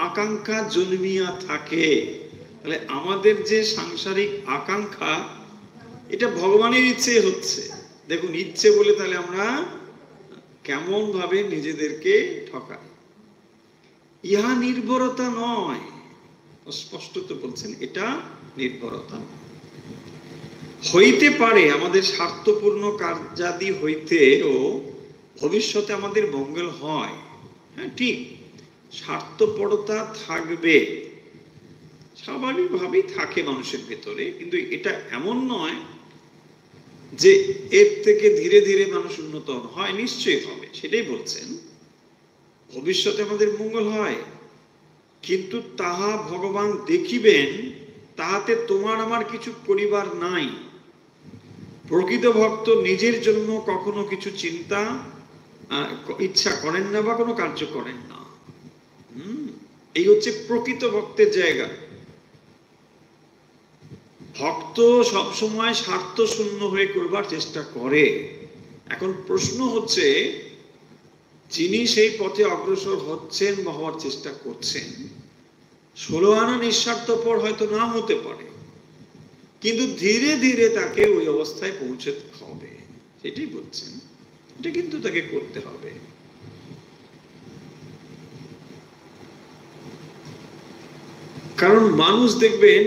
আকাঙ্ক্ষা জন্মিয়া থাকে। তাহলে আমাদের যে সাংসারিক আকাঙ্ক্ষা, এটা ভগবানের ইচ্ছে হচ্ছে। দেখুন, ইচ্ছে বলে তাহলে আমরা কেমন ভাবে নিজেদেরকে ঠকাই। ইহা নির্ভরতা নয়, স্পষ্টত বলছেন এটা নির্ভরতা। হইতে পারে আমাদের স্বার্থপূর্ণ কার্যাদি হইতে ও ভবিষ্যতে আমাদের মঙ্গল হয়। হ্যাঁ ঠিক, স্বার্থপরতা থাকবে, স্বাভাবিকভাবেই থাকে মানুষের ভেতরে, কিন্তু এটা এমন নয় যে এর থেকে ধীরে ধীরে মানুষ উন্নত হয়। নিশ্চয়ই হবে, সেটাই বলছেন, ভবিষ্যতে আমাদের মঙ্গল হয়, কিন্তু তাহা ভগবান দেখিবেন, তাহাতে তোমার আমার কিছু করিবার নাই। প্রকৃত ভক্ত নিজের জন্য কখনো কিছু চিন্তা ইচ্ছা করেন না বা কোনো কার্য করেন না। এই হচ্ছে প্রকৃত ভক্তের জায়গা। ভক্ত সবসময় স্বার্থ শূন্য হয়ে করবার চেষ্টা করে। এখন প্রশ্ন হচ্ছে, যিনি সেই পথে অগ্রসর হচ্ছেন বা হওয়ার চেষ্টা করছেন, 16 আনা নিঃস্বার্থপর হয়তো না হতে পারে, কিন্তু ধীরে ধীরে তাকে ওই অবস্থায় পৌঁছতে হবে, সেটাই বলছেন। এটা কিন্তু তাকে করতে হবে। কারণ মানুষ দেখবেন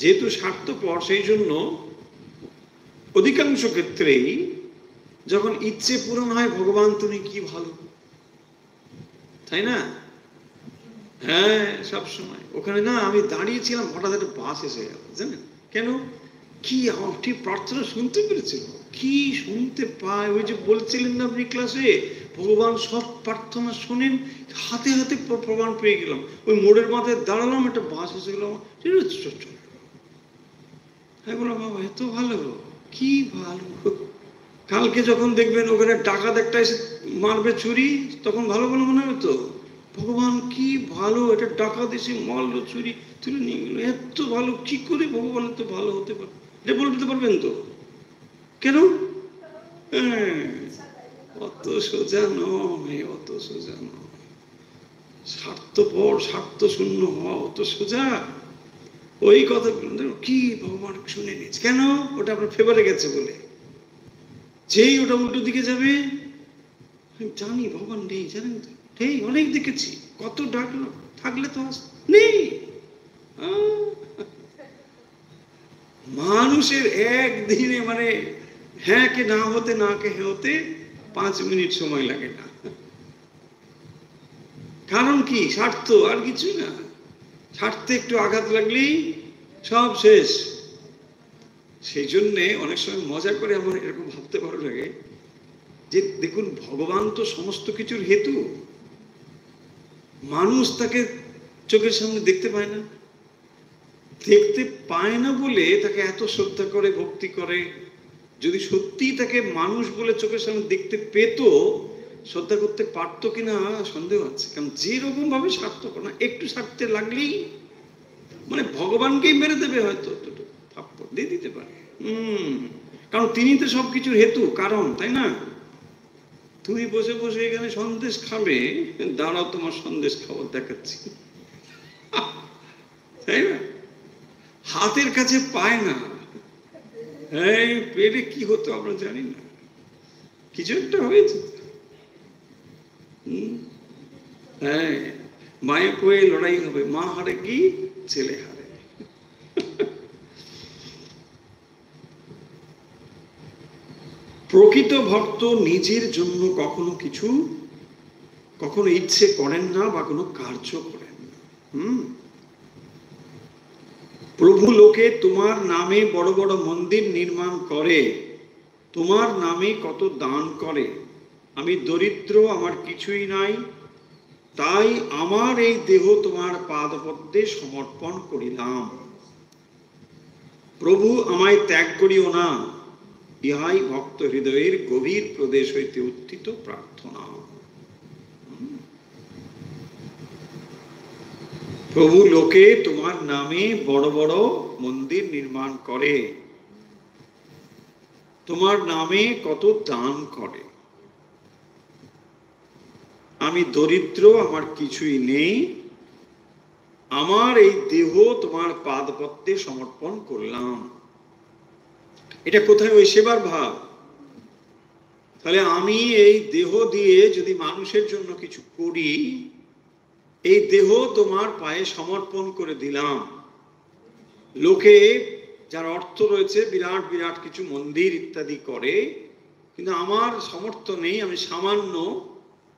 যেহেতু স্বার্থপর, সেই জন্য অধিকাংশ ক্ষেত্রেই যখন ইচ্ছে পূরণ হয়, ভগবান তুমি কি ভালো, তাই না? হ্যাঁ, সব সময় ওখানে না আমি দাঁড়িয়েছিলাম, হঠাৎ একটা বাস এসে গেল, জানেন কেন? কি আমার ঠিক প্রার্থনা শুনতে পেরেছিল, কি শুনতে পায়। ওই যে বলছিলেন না আপনি ক্লাসে, ভগবান সব প্রার্থনা শোনেন, হাতে হাতে প্রমাণ পেয়ে গেলাম। ওই মোড়ের মাথায় দাঁড়ালাম, একটা বাস এসে গেলাম, হ্যাঁ বললাম বাবা এত ভালো, কি ভালো। কালকে যখন দেখবেন ওখানে ডাকাত একটা এসে মারবে ছুরি, তখন ভালো ভালো মনে হবে তো, ভগবান কি ভালো, এটা ডাকাত এসে মারলো, ছুরি তুলে নিয়ে গেল, এত ভালো, কি করে ভগবান এত ভালো হতে পারে? এটা বলতে পারবেন তো? কেন? অত সোজা নয়, অত সোজা নয়। স্বার্থপর, স্বার্থ শূন্য হওয়া অত সোজা? ওই কথা কি ভগবান শুনে নিয়েছে, কেন? ওটা আপনার ফেভারে গেছে বলে। যেই ওটা উল্টো দিকে যাবে, জানি ভগবান নেই, জানেন তো, নেই, অনেক দেখেছি। কত ডাকলো, থাকলে তো নেই। মানুষের একদিনে মানে হ্যাঁ কে না হতে, না কে হতে 5 মিনিট সময় লাগে না। কারণ কি? স্বার্থ, আর কিছু না। স্বার্থে একটু আঘাত লাগলেই সব শেষ। সেই জন্যে অনেক সময় মজা করে আমার এরকম ভাবতে ভালো লাগে যে দেখুন, ভগবান তো সমস্ত কিছুর হেতু, মানুষ তাকে চোখের সামনে দেখতে পায় না, দেখতে পায় না বলে তাকে এত শ্রদ্ধা করে, ভক্তি করে। যদি সত্যি তাকে মানুষ বলে চোখের সামনে দেখতে পেত, শ্রদ্ধা করতে পারতো কিনা সন্দেহ আছে। কারণ যেরকম ভাবে স্বার্থপনা, একটু স্বার্থে লাগলেই মানে ভগবানকেই মেরে দেবে, হয়তো থাপ্পড় দিয়ে দিতে পারে। কারণ তিনি তো সবকিছুর হেতু, কারণ, তাই না? তুমি বসে বসে এখানে সন্দেশ খাবে, দাঁড়াও তোমার সন্দেশ খাবার দেখাচ্ছি, তাই না? হাতের কাছে পায় না, এই পেটে কি হতো আমরা জানি না, কিছু একটা হয়েছে। হ্যাঁ, মায়ের কোয়ে লড়াই হবে, মা হারে কি ছেলে হারে। প্রকৃত ভক্ত নিজের জন্য কখনো ইচ্ছে করেন না বা কোনো কার্য করেন না। প্রভু লোকে তোমার নামে বড় বড় মন্দির নির্মাণ করে, তোমার নামে কত দান করে। আমি দরিদ্র, আমার কিছুই নাই, তাই আমার এই দেহ তোমার পাদপদ্মে সমর্পণ করিলাম। প্রভু আমায় ত্যাগ করিও না, ইহাই ভক্ত হৃদয়ের গভীর প্রদেশ হইতে উত্থিত প্রার্থনা। প্রভু লোকে তোমার নামে বড় বড় মন্দির নির্মাণ করে, তোমার নামে কত দান করে। আমি দরিদ্র, আমার কিছুই নেই, আমার এই দেহ তোমার পাদপদ্মে সমর্পণ করলাম। এটা কোথায়? ওই সেবার ভাব। তাহলে আমি এই দেহ দিয়ে যদি মানুষের জন্য কিছু করি, এই দেহ তোমার পায়ে সমর্পণ করে দিলাম। লোকে যার অর্থ রয়েছে বিরাট বিরাট কিছু মন্দির ইত্যাদি করে, কিন্তু আমার সামর্থ্য নেই, আমি সামান্য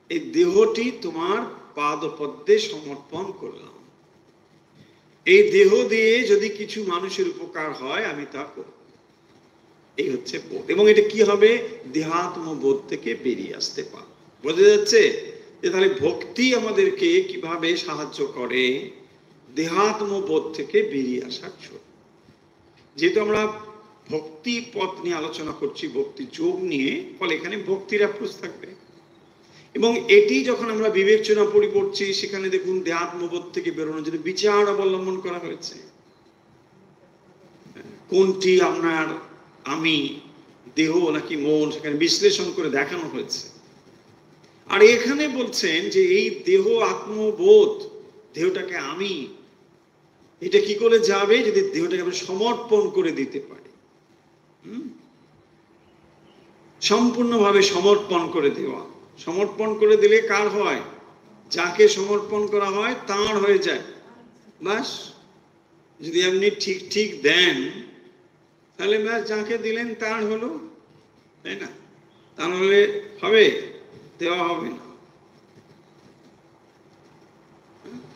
এই দেহটি তোমার পাদপদ্মে সমর্পণ করলাম। এই দেহ দিয়ে যদি কিছু মানুষের উপকার হয়, আমি তা করব। এই হচ্ছে বোধ। এবং এটা কি হবে? দেহাত্ম বোধ থেকে বেরিয়ে আসতে পারে। বোঝা যাচ্ছে যে তাহলে ভক্তি আমাদেরকে কিভাবে সাহায্য করে? দেহাত্ম বোধ থেকে বেরিয়ে আসার জন্য। যেহেতু আমরা ভক্তি পথ নিয়ে আলোচনা করছি, ভক্তি যোগ নিয়ে, ফলে এখানে ভক্তির অ্যাপ্রোচ থাকবে। এবং এটি যখন আমরা বিবেচনা পড়ছি, সেখানে দেখুন দেহাত্মবোধ থেকে বেরোনোর জন্য বিচার অবলম্বন করা হয়েছে। কোনটি আপনার আমি, দেহ নাকি মন, সেখানে বিশ্লেষণ করে দেখানো হয়েছে। আর এখানে বলছেন যে এই দেহ আত্মবোধ, দেহটাকে আমি, এটা কি করে যাবে? যদি দেহটাকে আমরা সমর্পণ করে দিতে পারি। সম্পূর্ণভাবে সমর্পণ করে দেওয়া। সমর্পণ করে দিলে কার হয়? যাকে সমর্পণ করা হয় তার হয়ে যায়। বাস, যদি আপনি ঠিক ঠিক দেন, তাহলে ব্যাস যাকে দিলেন তার হলো, তাই না? তা নাহলে হবে? দেওয়া হবে না।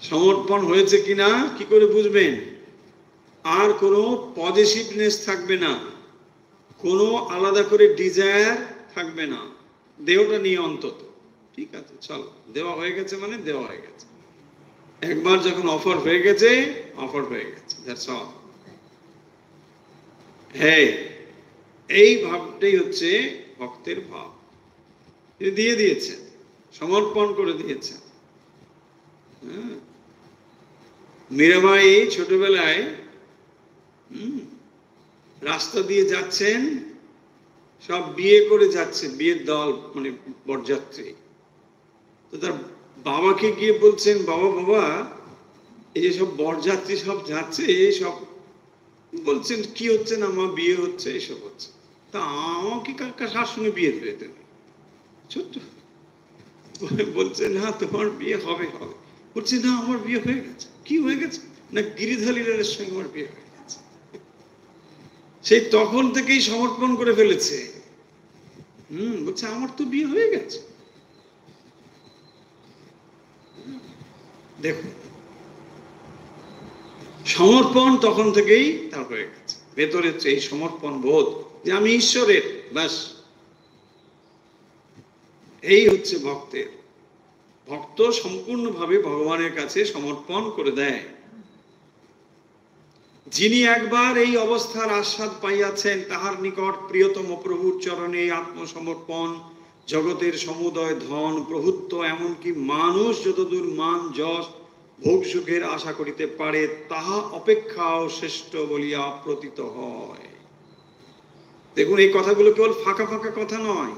সমর্পণ হয়েছে কিনা কি করে বুঝবেন? আর কোনো পজিটিভনেস থাকবে না, কোনো আলাদা করে ডিজায়ার থাকবে না, দেহটা নিয়ে অন্তত। ঠিক আছে, চলো, দেওয়া হয়ে গেছে মানে দেওয়া হয়ে গেছে। একবার যখন অফার হয়ে গেছে, অফার হয়ে গেছে, দ্যাটস অল। হ্যাঁ, এই ভাবটাই হচ্ছে ভক্তের ভাব। দিয়ে দিয়েছে, সমর্পণ করে দিয়েছে। মীরাবাই ছোটবেলায় রাস্তা দিয়ে যাচ্ছেন, সব বিয়ে করে যাচ্ছে, বিয়ের দল, মানে বরযাত্রী। তো তার বাবাকে গিয়ে বলছেন, বাবা বাবা, এই যে সব বরযাত্রী সব যাচ্ছে, এই সব বলছেন কি হচ্ছে না, মা বিয়ে হচ্ছে, এইসব হচ্ছে। তা আমাকে কার সঙ্গে বিয়ে দিতে? ছোট্ট বলছে, না তোমার বিয়ে হবে হবে। বলছি না আমার বিয়ে হয়ে গেছে। কি হয়ে গেছে? না গিরিধারী লালের সঙ্গে আমার বিয়ে হয়ে গেছে। সেই তখন থেকেই সমর্পণ করে ফেলেছে। বলছে আমার তো বিয়ে হয়ে গেছে। দেখুন, সমর্পণ তখন থেকেই তার হয়ে গেছে। ভেতরে এই সমর্পণ বোধ যে আমি ঈশ্বরের, ব্যাস। এই হচ্ছে ভক্তের। ভক্ত সম্পূর্ণভাবে ভগবানের কাছে সমর্পণ করে দেয়। যিনি একবার এই অবস্থার আস্বাদ পাইয়াছেন, তাহার নিকট প্রিয়তম প্রভুর চরণে আত্মসমর্পণ, জগতের সমুদয় ধন প্রভুত্ব, এমনকি মানুষ যতদূর মান যশ ভোগ সুখের আশা করিতে পারে, তাহা অপেক্ষাও শ্রেষ্ঠ বলিয়া প্রতীত হয়। দেখুন, এই কথাগুলো কেবল ফাঁকা ফাঁকা কথা নয়।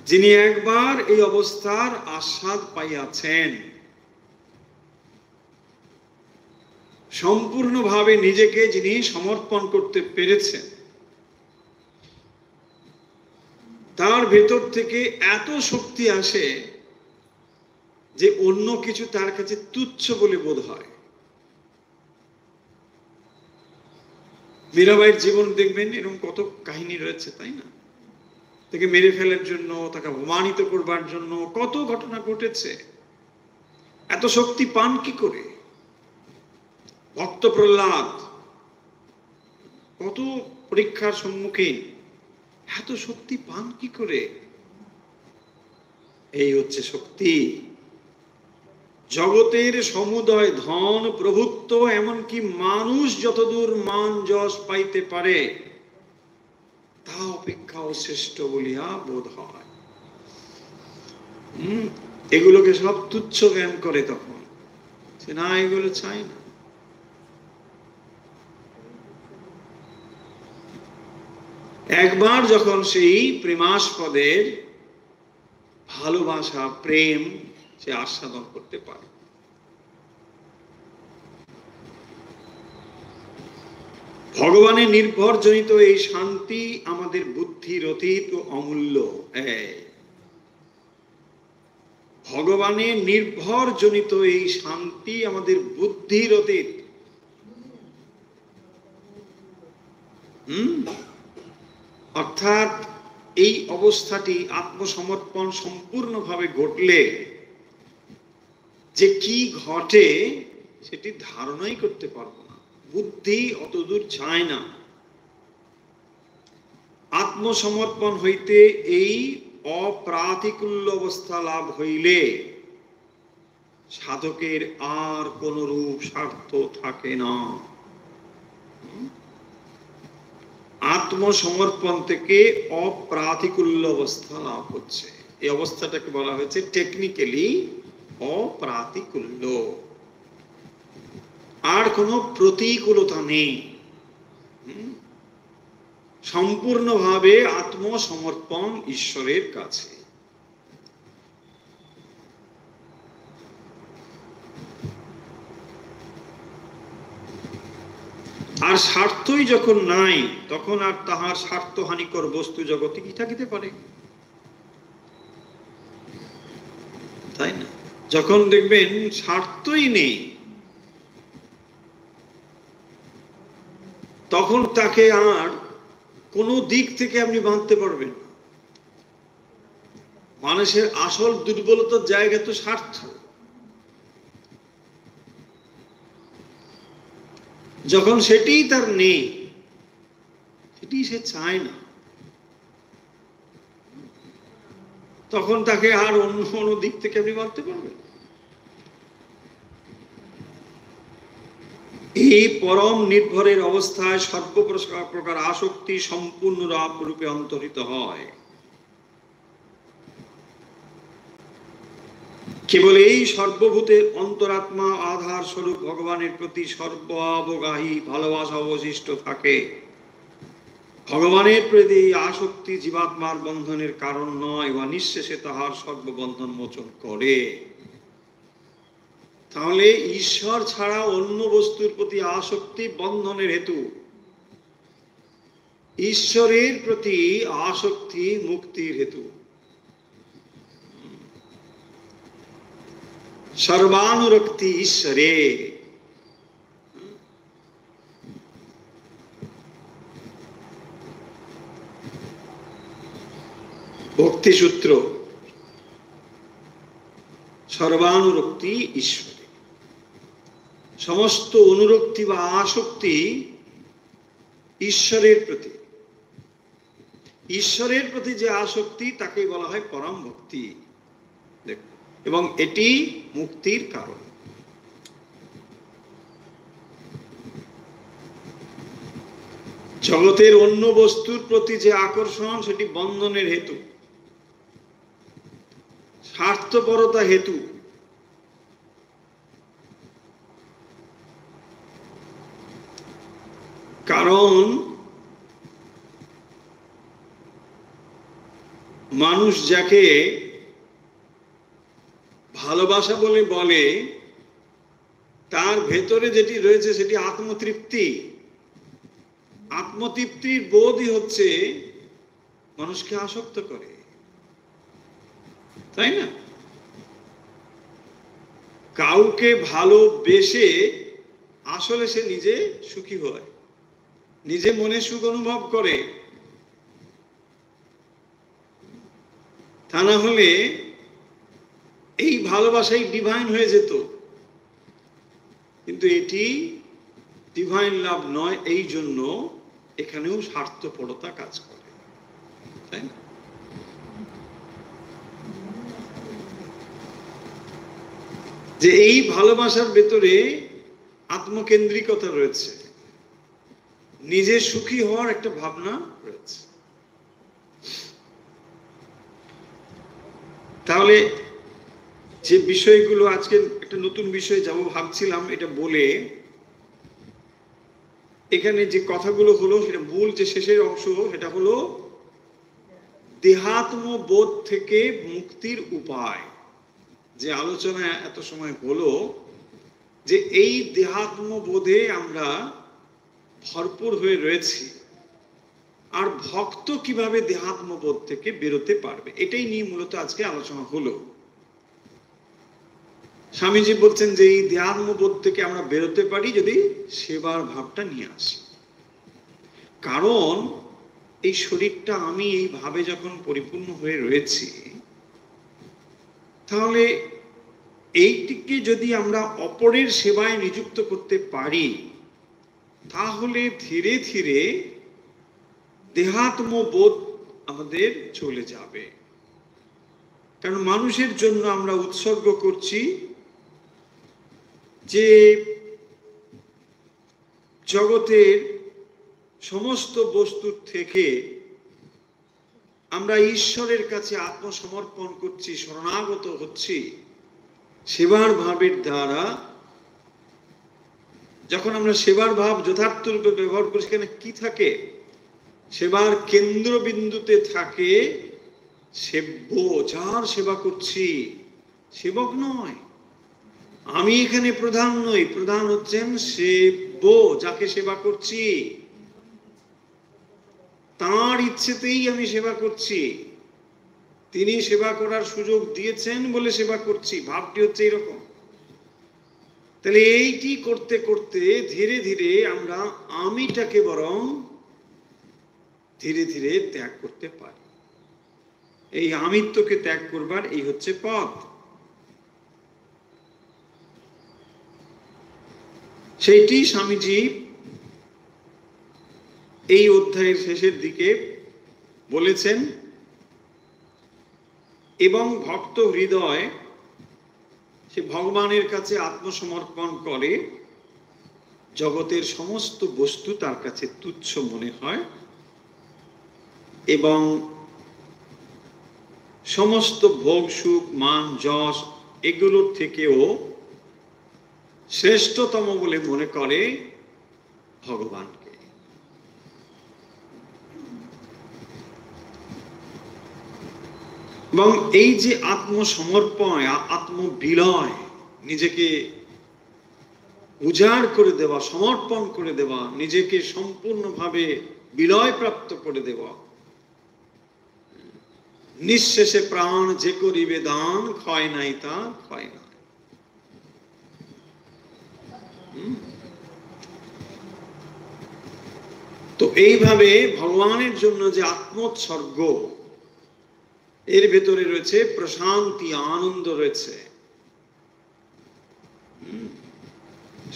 যিনি একবার এই অবস্থার আস্বাদ পাইয়াছেন, সম্পূর্ণভাবে নিজেকে যিনি সমর্পণ করতে পেরেছেন, তার ভেতর থেকে এত শক্তি আসে যে অন্য কিছু তার কাছে তুচ্ছ বলে বোধ হয়। মীরাবাইয়ের জীবন দেখবেন, এরকম কত কাহিনী রয়েছে, তাই না? তাকে মেরে ফেলার জন্য, তাকে অপমানিত করবার জন্য কত ঘটনা ঘটেছে। এত শক্তি পান কি করে? ভক্ত প্রহ্লাদ কত পরীক্ষার সম্মুখীন, এত শক্তি পান কি করে? এই হচ্ছে শক্তি। জগতের সমুদয় ধন প্রভুত্ব, এমনকি মানুষ যতদূর মান যশ পাইতে পারে, তা অপেক্ষাও শ্রেষ্ঠ বলিয়া বোধ হয়। এগুলোকে সব তুচ্ছ জ্ঞান করে তখন, না এগুলো চাই না। একবার যখন সেই প্রেমাস্পদের ভালোবাসা, প্রেম সে আস্বাদন করতে পারে, ভগবানের নির্ভরজনিত এই শান্তি আমাদের বুদ্ধির অতীত ও অমূল্য। ভগবানের নির্ভরজনিত এই শান্তি আমাদের বুদ্ধির অতীত। অর্থাৎ এই অবস্থাটি, আত্মসমর্পণ সম্পূর্ণভাবে ঘটলে যে কি ঘটে সেটি ধারণাই করতে পারবো না, বুদ্ধি অতদূর যায় না। আত্মসমর্পণ হইতে এই অপ্রাতিকূল্য অবস্থা লাভ হইলে সাধকের আর কোন রূপ স্বার্থ থাকে না। আত্মসমর্পণ থেকে অপ্রাতিকূল্য অবস্থা লাভ হচ্ছে। এই অবস্থাটাকে বলা হয়েছে টেকনিক্যালি অপ্রাতিকূল্য। আর কোনো প্রতিকূলতা নেই, সম্পূর্ণভাবে আত্মসমর্পণ ঈশ্বরের কাছে। আর স্বার্থই যখন নাই, তখন আর তাহার স্বার্থহানিকর বস্তু জগতে কি থাকিতে পারে? তাই না? যখন দেখবেন স্বার্থই নেই, তখন তাকে আর কোনো দিক থেকে আপনি বাঁধতে পারবেন। মানুষের আসল দুর্বলতার জায়গা তো স্বার্থ। যখন সেটিই তার নেই, সেটি সে চায় না, তখন তাকে আর অন্য কোনো দিক থেকে আপনি বাঁধতে পারবেন। এই পরম নির্ভরের অবস্থায় সর্বপ্রকার আসক্তি সম্পূর্ণ রূপে অন্তর্হিত হয়। কেবল এই সর্বভূতের অন্তরাত্মা আধার স্বরূপ ভগবানের প্রতি সর্বাবগাহী ভালোবাসা অবশিষ্ট থাকে। ভগবানের প্রতি এই আসক্তি জীবাত্মার বন্ধনের কারণ নয়, বা নিঃশেষে তাহার সর্ববন্ধন মোচন করে। তাহলে ঈশ্বর ছাড়া অন্য বস্তুর প্রতি আসক্তি বন্ধনের হেতু, ঈশ্বরের প্রতি আসক্তি মুক্তির হেতু। সর্বানুরক্তি ঈশ্বরে। ভক্তি সূত্র, সর্বানুরক্তি ঈশ্বরে। সমস্ত অনুরক্তি বা আসক্তি ঈশ্বরের প্রতি। ঈশ্বরের প্রতি যে আসক্তি তাকে বলা হয় পরম ভক্তি। এবং এটি মুক্তির কারণ। জগতের অন্য বস্তুর প্রতি যে আকর্ষণ সেটি বন্ধনের হেতু, স্বার্থপরতা হেতু। কারণ মানুষ যাকে ভালোবাসা বলে তার ভেতরে যেটি রয়েছে সেটি আত্মতৃপ্তি। আত্মতৃপ্তির বোধই হচ্ছে মানুষকে আসক্ত করে, তাই না? কাউকে ভালোবেসে আসলে সে নিজে সুখী হয়, নিজে মনে সুখ অনুভব করে। তা না হলে এই ভালোবাসাই ডিভাইন হয়ে যেত। কিন্তু এটি ডিভাইন লাভ নয়, এই জন্য এখানেও স্বার্থপরতা কাজ করে, তাই না? যে এই ভালোবাসার ভেতরে আত্মকেন্দ্রিকতা রয়েছে, নিজে সুখী হওয়ার একটা ভাবনা রয়েছে। তাহলে যে বিষয়গুলো আজকে একটা নতুন বিষয় যাব ভাবছিলাম, এটা বলে এখানে যে কথাগুলো হলো সেটা মূল যে শেষের অংশ সেটা হলো দেহাত্ম বোধ থেকে মুক্তির উপায়। যে আলোচনা এত সময় হলো যে এই দেহাত্ম বোধে আমরা ভরপুর হয়ে রয়েছি, আর ভক্ত কিভাবে দেহাত্ম বোধ থেকে বেরোতে পারবে, এটাই নিয়ে মূলত আজকে আলোচনা হলো। স্বামীজি বলছেন যে এই দেহাত্ম বোধ থেকে আমরা বেরোতে পারি যদি সেবার ভাবটা নিয়ে আসি। কারণ এই শরীরটা আমি এইভাবে যখন পরিপূর্ণ হয়ে রয়েছি, তাহলে এইটিকে যদি আমরা অপরের সেবায় নিযুক্ত করতে পারি, তাহলে ধীরে ধীরে দেহাত্ম বোধ আমাদের চলে যাবে। কারণ মানুষের জন্য আমরা উৎসর্গ করছি যে জগতের সমস্ত বস্তুর থেকে আমরা ঈশ্বরের কাছে আত্মসমর্পণ করছি, শরণাগত হচ্ছি সেবার ভাবের দ্বারা। যখন আমরা সেবার ভাব যথার্থ রূপে ব্যবহার করি, সেখানে কি থাকে? সেবার কেন্দ্রবিন্দুতে থাকে সেব্য, যার সেবা করছি। সেবক নয়, আমি এখানে প্রধান নই, প্রধান হচ্ছেন সেব্য, যাকে সেবা করছি। তাঁর ইচ্ছেতেই আমি সেবা করছি, তিনি সেবা করার সুযোগ দিয়েছেন বলে সেবা করছি। ভাবটি হচ্ছে এরকম। তাহলে এইটি করতে করতে ধীরে ধীরে আমরা আমিটাকে বরং ধীরে ধীরে ত্যাগ করতে পারি। এই আমিত্বকে ত্যাগ করবার এই হচ্ছে পথ। সেইটি স্বামীজি এই অধ্যায়ের শেষের দিকে বলেছেন। এবং ভক্ত হৃদয় সে ভগবানের কাছে আত্মসমর্পণ করে, জগতের সমস্ত বস্তু তার কাছে তুচ্ছ মনে হয় এবং সমস্ত ভোগ সুখ মান যশ এগুলোর থেকেও শ্রেষ্ঠতম বলে মনে করে ভগবানকে। এবং এই যে আত্মসমর্পণ, আত্মবিলয়, নিজেকে উজাড় করে দেওয়া, সমর্পণ করে দেওয়া, নিজেকে সম্পূর্ণভাবে বিলয় প্রাপ্ত করে দেওয়া, নিঃশেষে প্রাণ যে করিবে দান, ক্ষয় নাই তা ক্ষয় নাই, তো এইভাবে ভগবানের জন্য যে আত্মোৎসর্গ, এর ভেতরে রয়েছে প্রশান্তি, আনন্দ রয়েছে।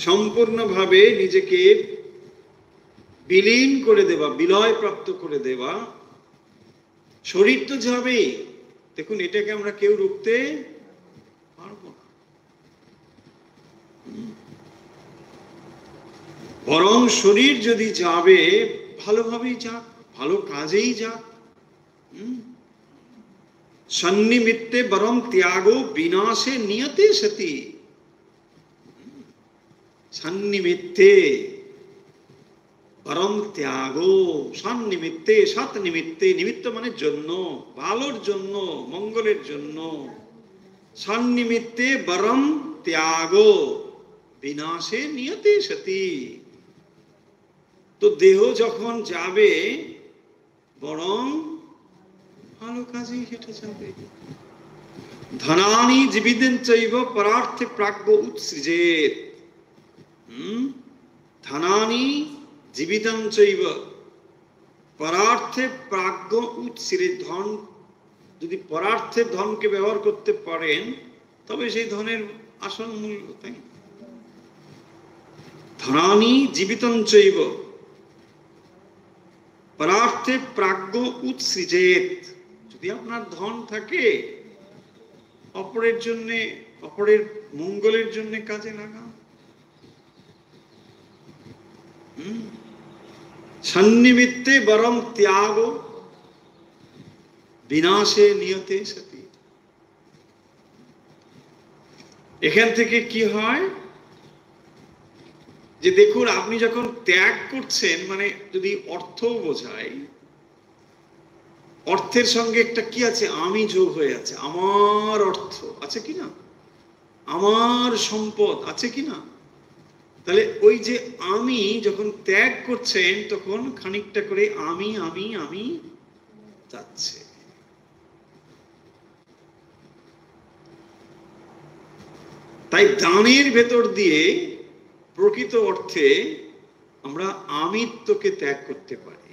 সম্পূর্ণভাবে নিজেকে বিলীন করে দেওয়া, বিলয় প্রাপ্ত করে দেওয়া। শরীর তো যাবে, দেখুন এটাকে আমরা কেউ রুখতে পারবো না। বরং শরীর যদি যাবে, ভালোভাবেই যাক, ভালো কাজেই যাক। সন্নিমিত্তে বরং ত্যাগো বিনাশে নিয়তে সতি। সন্নিমিত্তে পরম ত্যাগো, সন্নিমিত্তে, সৎ নিমিত্তে, নিমিত্ত মানে জন্য, ভালোর জন্য, মঙ্গলের জন্য। সন্নিমিত্তে বরম ত্যাগো বিনাশে নিয়তে সতি। তো দেহ যখন যাবে, বরং ভালো কাজেই হেঁটে যাবে। ধনানি জীবিতেন চৈব পরার্থে প্রাজ্ঞ উৎসৃজেত। ধনানি জীবিতং চৈব পরার্থে প্রাজ্ঞ উৎসৃজেত। ধন যদি পরার্থে ধনকে ব্যবহার করতে পারেন, তবে সেই ধনের আসল মূল্য। তাই ধনানি জীবিতং চৈব পরার্থে প্রাজ্ঞ উৎসৃজেত। যদি আপনার ধন থাকে, অপরের জন্য, অপরের মঙ্গলের জন্য কাজে লাগান। সন্নিমিত্তে বরং ত্যাগ বিনাশে নিয়তে সতি। এখান থেকে কি হয় যে দেখুন, আপনি যখন ত্যাগ করছেন, মানে যদি অর্থ বোঝায়, অর্থের সঙ্গে একটা কি আছে, আমি যোগ হয়ে আছে। আমার অর্থ আছে কিনা, আমার সম্পদ আছে কিনা। তাহলে ওই যে আমি যখন ত্যাগ করছেন, তখন খানিকটা করে আমি আমি আমি যাচ্ছে। তাই দানের ভেতর দিয়ে প্রকৃত অর্থে আমরা আমিত্বকে ত্যাগ করতে পারি।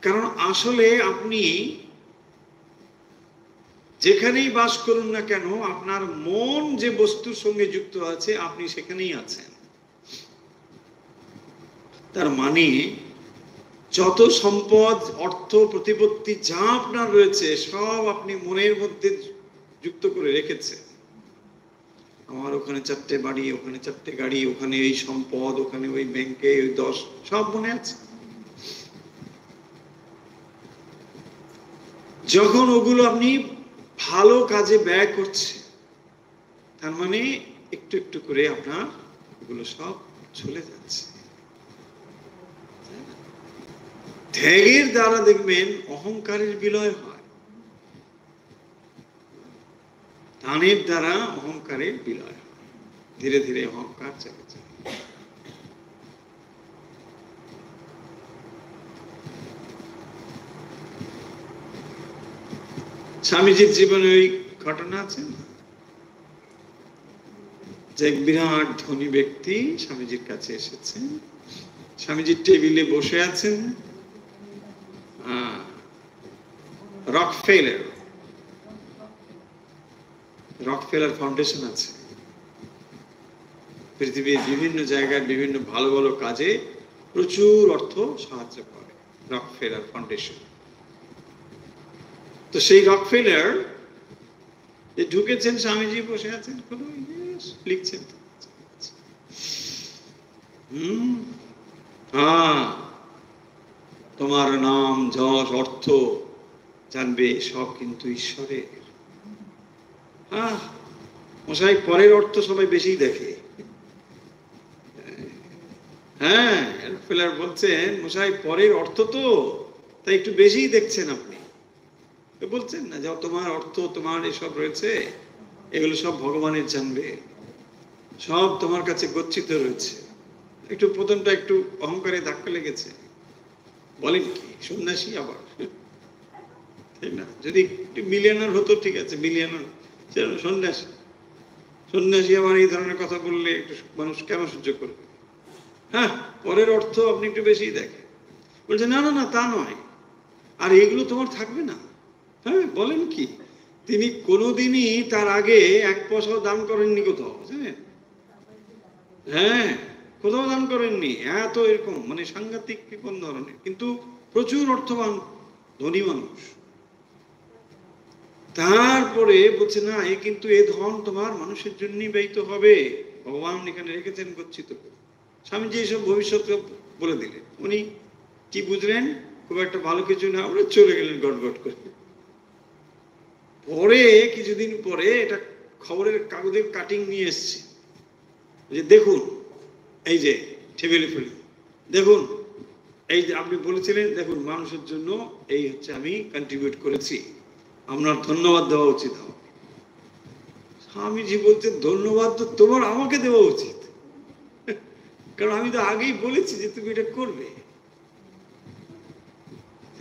কারণ আসলে আপনি যেখানেই বাস করুন না কেন, আপনার মন যে বস্তুর সঙ্গে যুক্ত আছে, আপনি সেখানেই আছেন। তার মানে যত সম্পদ, অর্থ, প্রতিপত্তি যা আপনার রয়েছে, সব আপনি মনের মধ্যে যুক্ত করে রেখেছেন। আমার ওখানে 4টে বাড়ি, ওখানে 4টে গাড়ি, ওখানে এই সম্পদ, ওখানে ওই ব্যাংকে ওই 10, সব মনে আছে। যখন ওগুলো আপনি ভালো কাজে ব্যয় করছে, তার মানে একটু একটু করে আপনার ওগুলো সব চলে যাচ্ছে। ত্যাগের দ্বারা দেখবেন অহংকারের বিলয় হয়, দানের দ্বারা অহংকারের বিলয় হয়। ধীরে ধীরে অহংকার চলে যায়। স্বামীজির জীবনে ওই ঘটনা আছে না, যে এক বিরাট ধনী ব্যক্তি স্বামীজির কাছে এসেছেন। স্বামীজির টেবিলে বসে আছেন। রকফেলার ফাউন্ডেশন আছে পৃথিবীর বিভিন্ন জায়গায়, বিভিন্ন ভালো ভালো কাজে প্রচুর অর্থ সাহায্য করে রকফেলার ফাউন্ডেশন। তো সেই রকফেলার যে ঢুকেছেন, স্বামীজি বসে আছেন, লিখছেন। তোমার নাম, যশ, অর্থ জানবে, সব কিন্তু ঈশ্বরের। মশাই, পরের অর্থ সবাই বেশি দেখে। হ্যাঁ, রকফেলার বলছেন, মশাই পরের অর্থ তো, তাই একটু বেশি দেখছেন আপনি। বলছেন না যে তোমার অর্থ, তোমার এসব রয়েছে, এগুলো সব ভগবানের জানবে, সব তোমার কাছে গচ্ছিত রয়েছে। একটু প্রথমটা একটু অহংকারে ধাক্কা লেগেছে। বলেন কি, সন্ন্যাসী আবার, তাই না? যদি মিলিয়নার হতো ঠিক আছে, মিলিয়নার, সন্ন্যাসী। সন্ন্যাসী আবার এই ধরনের কথা বললে একটু মানুষ কেন সহ্য করবে? হ্যাঁ, পরের অর্থ আপনি একটু বেশি দেখেন। বলছে না না না, তা নয়, আর এগুলো তোমার থাকবে না। হ্যাঁ, বলেন কি, তিনি কোনোদিনই তার আগে 1 পয়সাও দান করেননি কোথাও, বুঝলেন? হ্যাঁ, কোথাও দান করেননি। এত এরকম মানে সাংঘাতিক কোন ধরনের, কিন্তু প্রচুর অর্থবান ধনী মানুষ। তারপরে বলছে না, এ কিন্তু এ ধন তোমার মানুষের জন্যই ব্যয়িত হবে, ভগবান এখানে রেখেছেন গচ্ছিত করে। স্বামীজি এইসব ভবিষ্যৎ বলে দিলেন। উনি কি বুঝলেন? খুব একটা ভালো কিছু না, আমরা চলে গেলেন গটগট করে। পরে কিছুদিন পরে এটা খবরের কাগজের কাটিং নিয়ে এসছে, যে দেখুন এই যে টেবিলে ফেলে, দেখুন এই যে আপনি বলেছিলেন, দেখুন মানুষের জন্য এই হচ্ছে আমি কন্ট্রিবিউট করেছি, আপনার ধন্যবাদ দেওয়া উচিত। স্বামীজি বলছে ধন্যবাদ তো তোমার আমাকে দেওয়া উচিত, কারণ আমি তো আগেই বলেছি যে তুমি এটা করবে।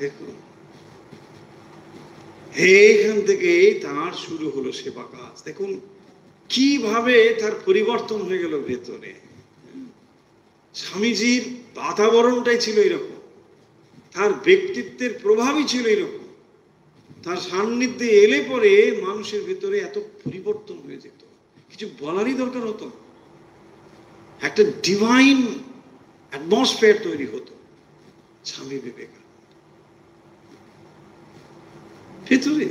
দেখুন, এইখান থেকে তার শুরু হলো সেবা কাজ। দেখুন কিভাবে তার পরিবর্তন হয়ে গেল ভেতরে। স্বামীজির বাতাবরণটাই ছিল এরকম, তার ব্যক্তিত্বের প্রভাবই ছিল এরকম। তার সান্নিধ্যে এলে পরে মানুষের ভেতরে এত পরিবর্তন হয়ে যেত, কিছু বলারই দরকার হতো, একটা ডিভাইন অ্যাটমসফিয়ার তৈরি হতো। স্বামী বিবেকানন্দ ভেতরে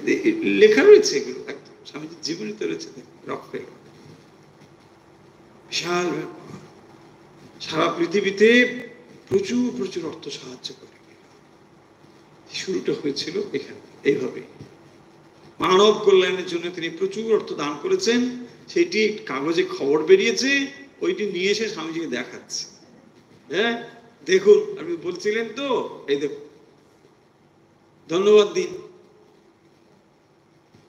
লেখা রয়েছে, এগুলো একদম স্বামীজির জীবনীতে রয়েছে। রকফেলার বিশাল ব্যাপার, সারা পৃথিবীতে প্রচুর প্রচুর অর্থ সাহায্য করে। শুরুটা হয়েছিল এখানে এইভাবে, মানব কল্যাণের জন্য তিনি প্রচুর অর্থ দান করেছেন। সেটি কাগজে খবর বেরিয়েছে, ওইটি নিয়ে এসে স্বামীজিকে দেখাচ্ছে। হ্যাঁ, দেখুন আপনি বলছিলেন তো, এই দেখুন, ধন্যবাদ দিন।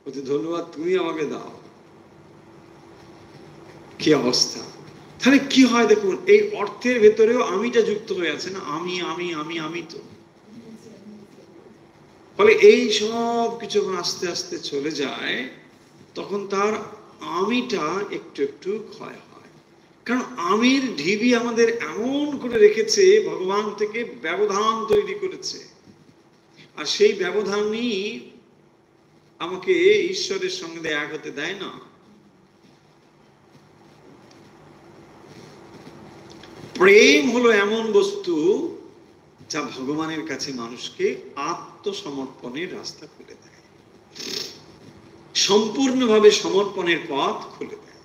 বলছে ধন্যবাদ তুমি আমাকে দাও। কি অবস্থা! তাহলে কি হয় দেখুন, এই অর্থের ভেতরেও আমিটা যুক্ত হয়ে আছে না, আমি আমি আমি আমি তো। ফলে এই সব কিছু আস্তে আস্তে চলে যায়, তখন তার আমিটা একটু একটু ক্ষয় হয়। কারণ আমির ঢিবি আমাদের এমন করে রেখেছে, ভগবান থেকে ব্যবধান তৈরি করেছে, আর সেই ব্যবধানই আমাকে ঈশ্বরের সঙ্গে এক হতে দেয় না। প্রেম হলো এমন বস্তু যা ভগবানের কাছে মানুষকে আত্মসমর্পণের রাস্তা খুলে দেয়, সম্পূর্ণভাবে সমর্পণের পথ খুলে দেয়।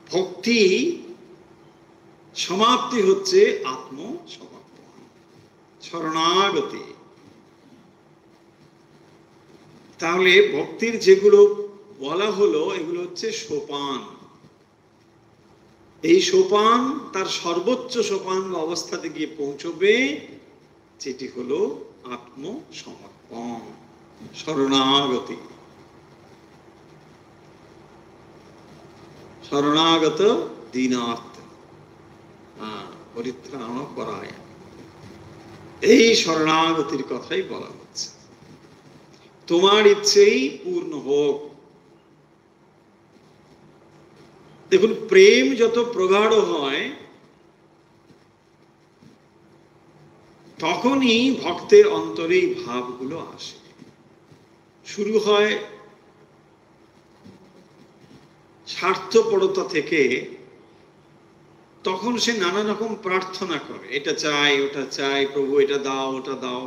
ভক্তি সমাপ্তি হচ্ছে আত্মসমর্পণ, শরণাগতি। তাহলে ভক্তির যেগুলো বলা হলো, এগুলো হচ্ছে সোপান। এই সোপান তার সর্বোচ্চ সোপান বা অবস্থাতে গিয়ে পৌঁছবে, যেটি হলো আত্মসমর্পণ, শরণাগতি। শরণাগত দীনার্থ পরিত্রাণ পরায়ণ, এই শরণাগতির কথাই বলা হচ্ছে। তোমার ইচ্ছেই পূর্ণ হোক। দেখুন, প্রেম যত প্রগাঢ় হয়, তখনই ভক্তের অন্তরে এই ভাবগুলো আসে। শুরু হয় স্বার্থপরতা থেকে, তখন সে নানা রকম প্রার্থনা করে, এটা চাই ওটা চাই, প্রভু এটা দাও ওটা দাও।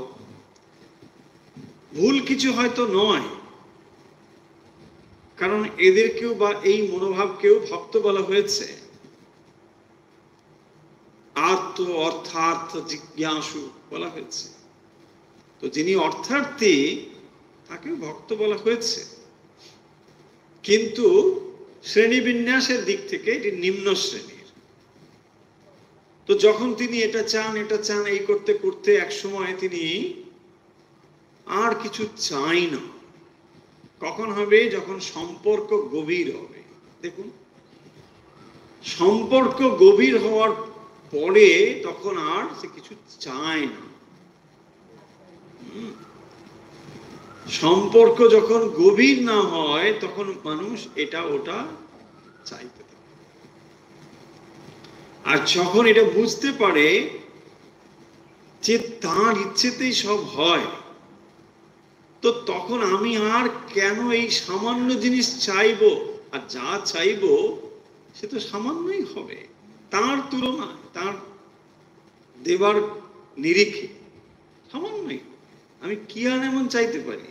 ভুল কিছু হয়তো নয়, কারণ এদেরকেও বা এই মনোভাবকেও ভক্ত বলা হয়েছে। আর্ত অর্থার্থ জিজ্ঞাসু বলা হয়েছে, তো যিনি অর্থার্থী তাকেও ভক্ত বলা হয়েছে। কিন্তু শ্রেণীবিন্যাসের দিক থেকে এটি নিম্ন শ্রেণীর। তো যখন তিনি এটা চান এই করতে করতে এক সময় তিনি আর কিছু চাই না। কখন হবে? যখন সম্পর্ক গভীর হবে। দেখুন, সম্পর্ক গভীর হওয়ার পরে তখন আর সে কিছু চায় না। সম্পর্ক যখন গভীর না হয় তখন মানুষ এটা ওটা চাইতে থাকে। আর যখন এটা বুঝতে পারে যে তার ইচ্ছেতেই সব হয়, তো তখন আমি আর কেন এই সামান্য জিনিস চাইবো, আর যা চাইবো সে তো সামান্যই হবে তার তুলনায়, তার দেবার নিরিখে সামান্যই। আমি কি আর এমন চাইতে পারি?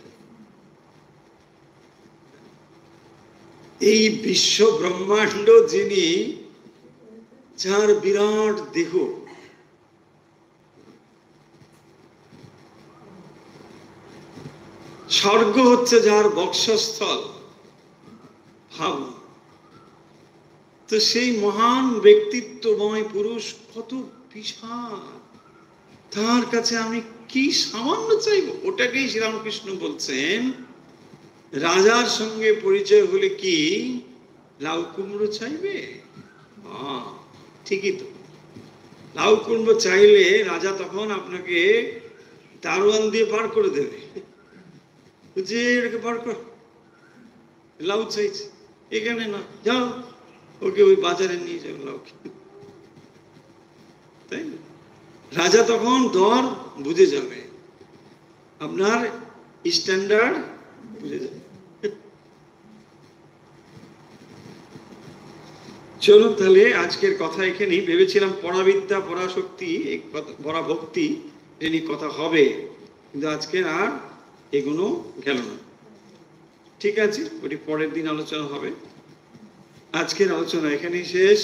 এই বিশ্ব ব্রহ্মাণ্ড যিনি, যার বিরাট দেহ, স্বর্গ হচ্ছে যার বক্ষস্থল, ভাব তো সেই মহান ব্যক্তিত্বময় পুরুষ কত বিশাল, তার কাছে আমি কি সামান্য চাইব? ওটাকেই শ্রীরামকৃষ্ণ বলছেন রাজার সঙ্গে পরিচয় হলে কি লাউ কুমড়ো চাইবে? ঠিকই তো, লাউ কুমড়ো চাইলে রাজা তখন আপনাকে দারোয়ান দিয়ে পার করে দেবে, যে এটাকে পার কর, লাউ চাইছে এখানে না, যাও ওকে ওই বাজারে নিয়ে যাও লাউ। তাই না? রাজা তখন দর বুঝে যাবে, আপনার স্ট্যান্ডার্ড বুঝে যাবে। চলুন তাহলে আজকের কথা এখানেই। ভেবেছিলাম পরাবিদ্যা, পরাশক্তি, পরাভক্তি এ কথা হবে, কিন্তু আজকে আর এগুলো গেল না। ঠিক আছে, ওটি পরের দিন আলোচনা হবে। আজকের আলোচনা এখানেই শেষ।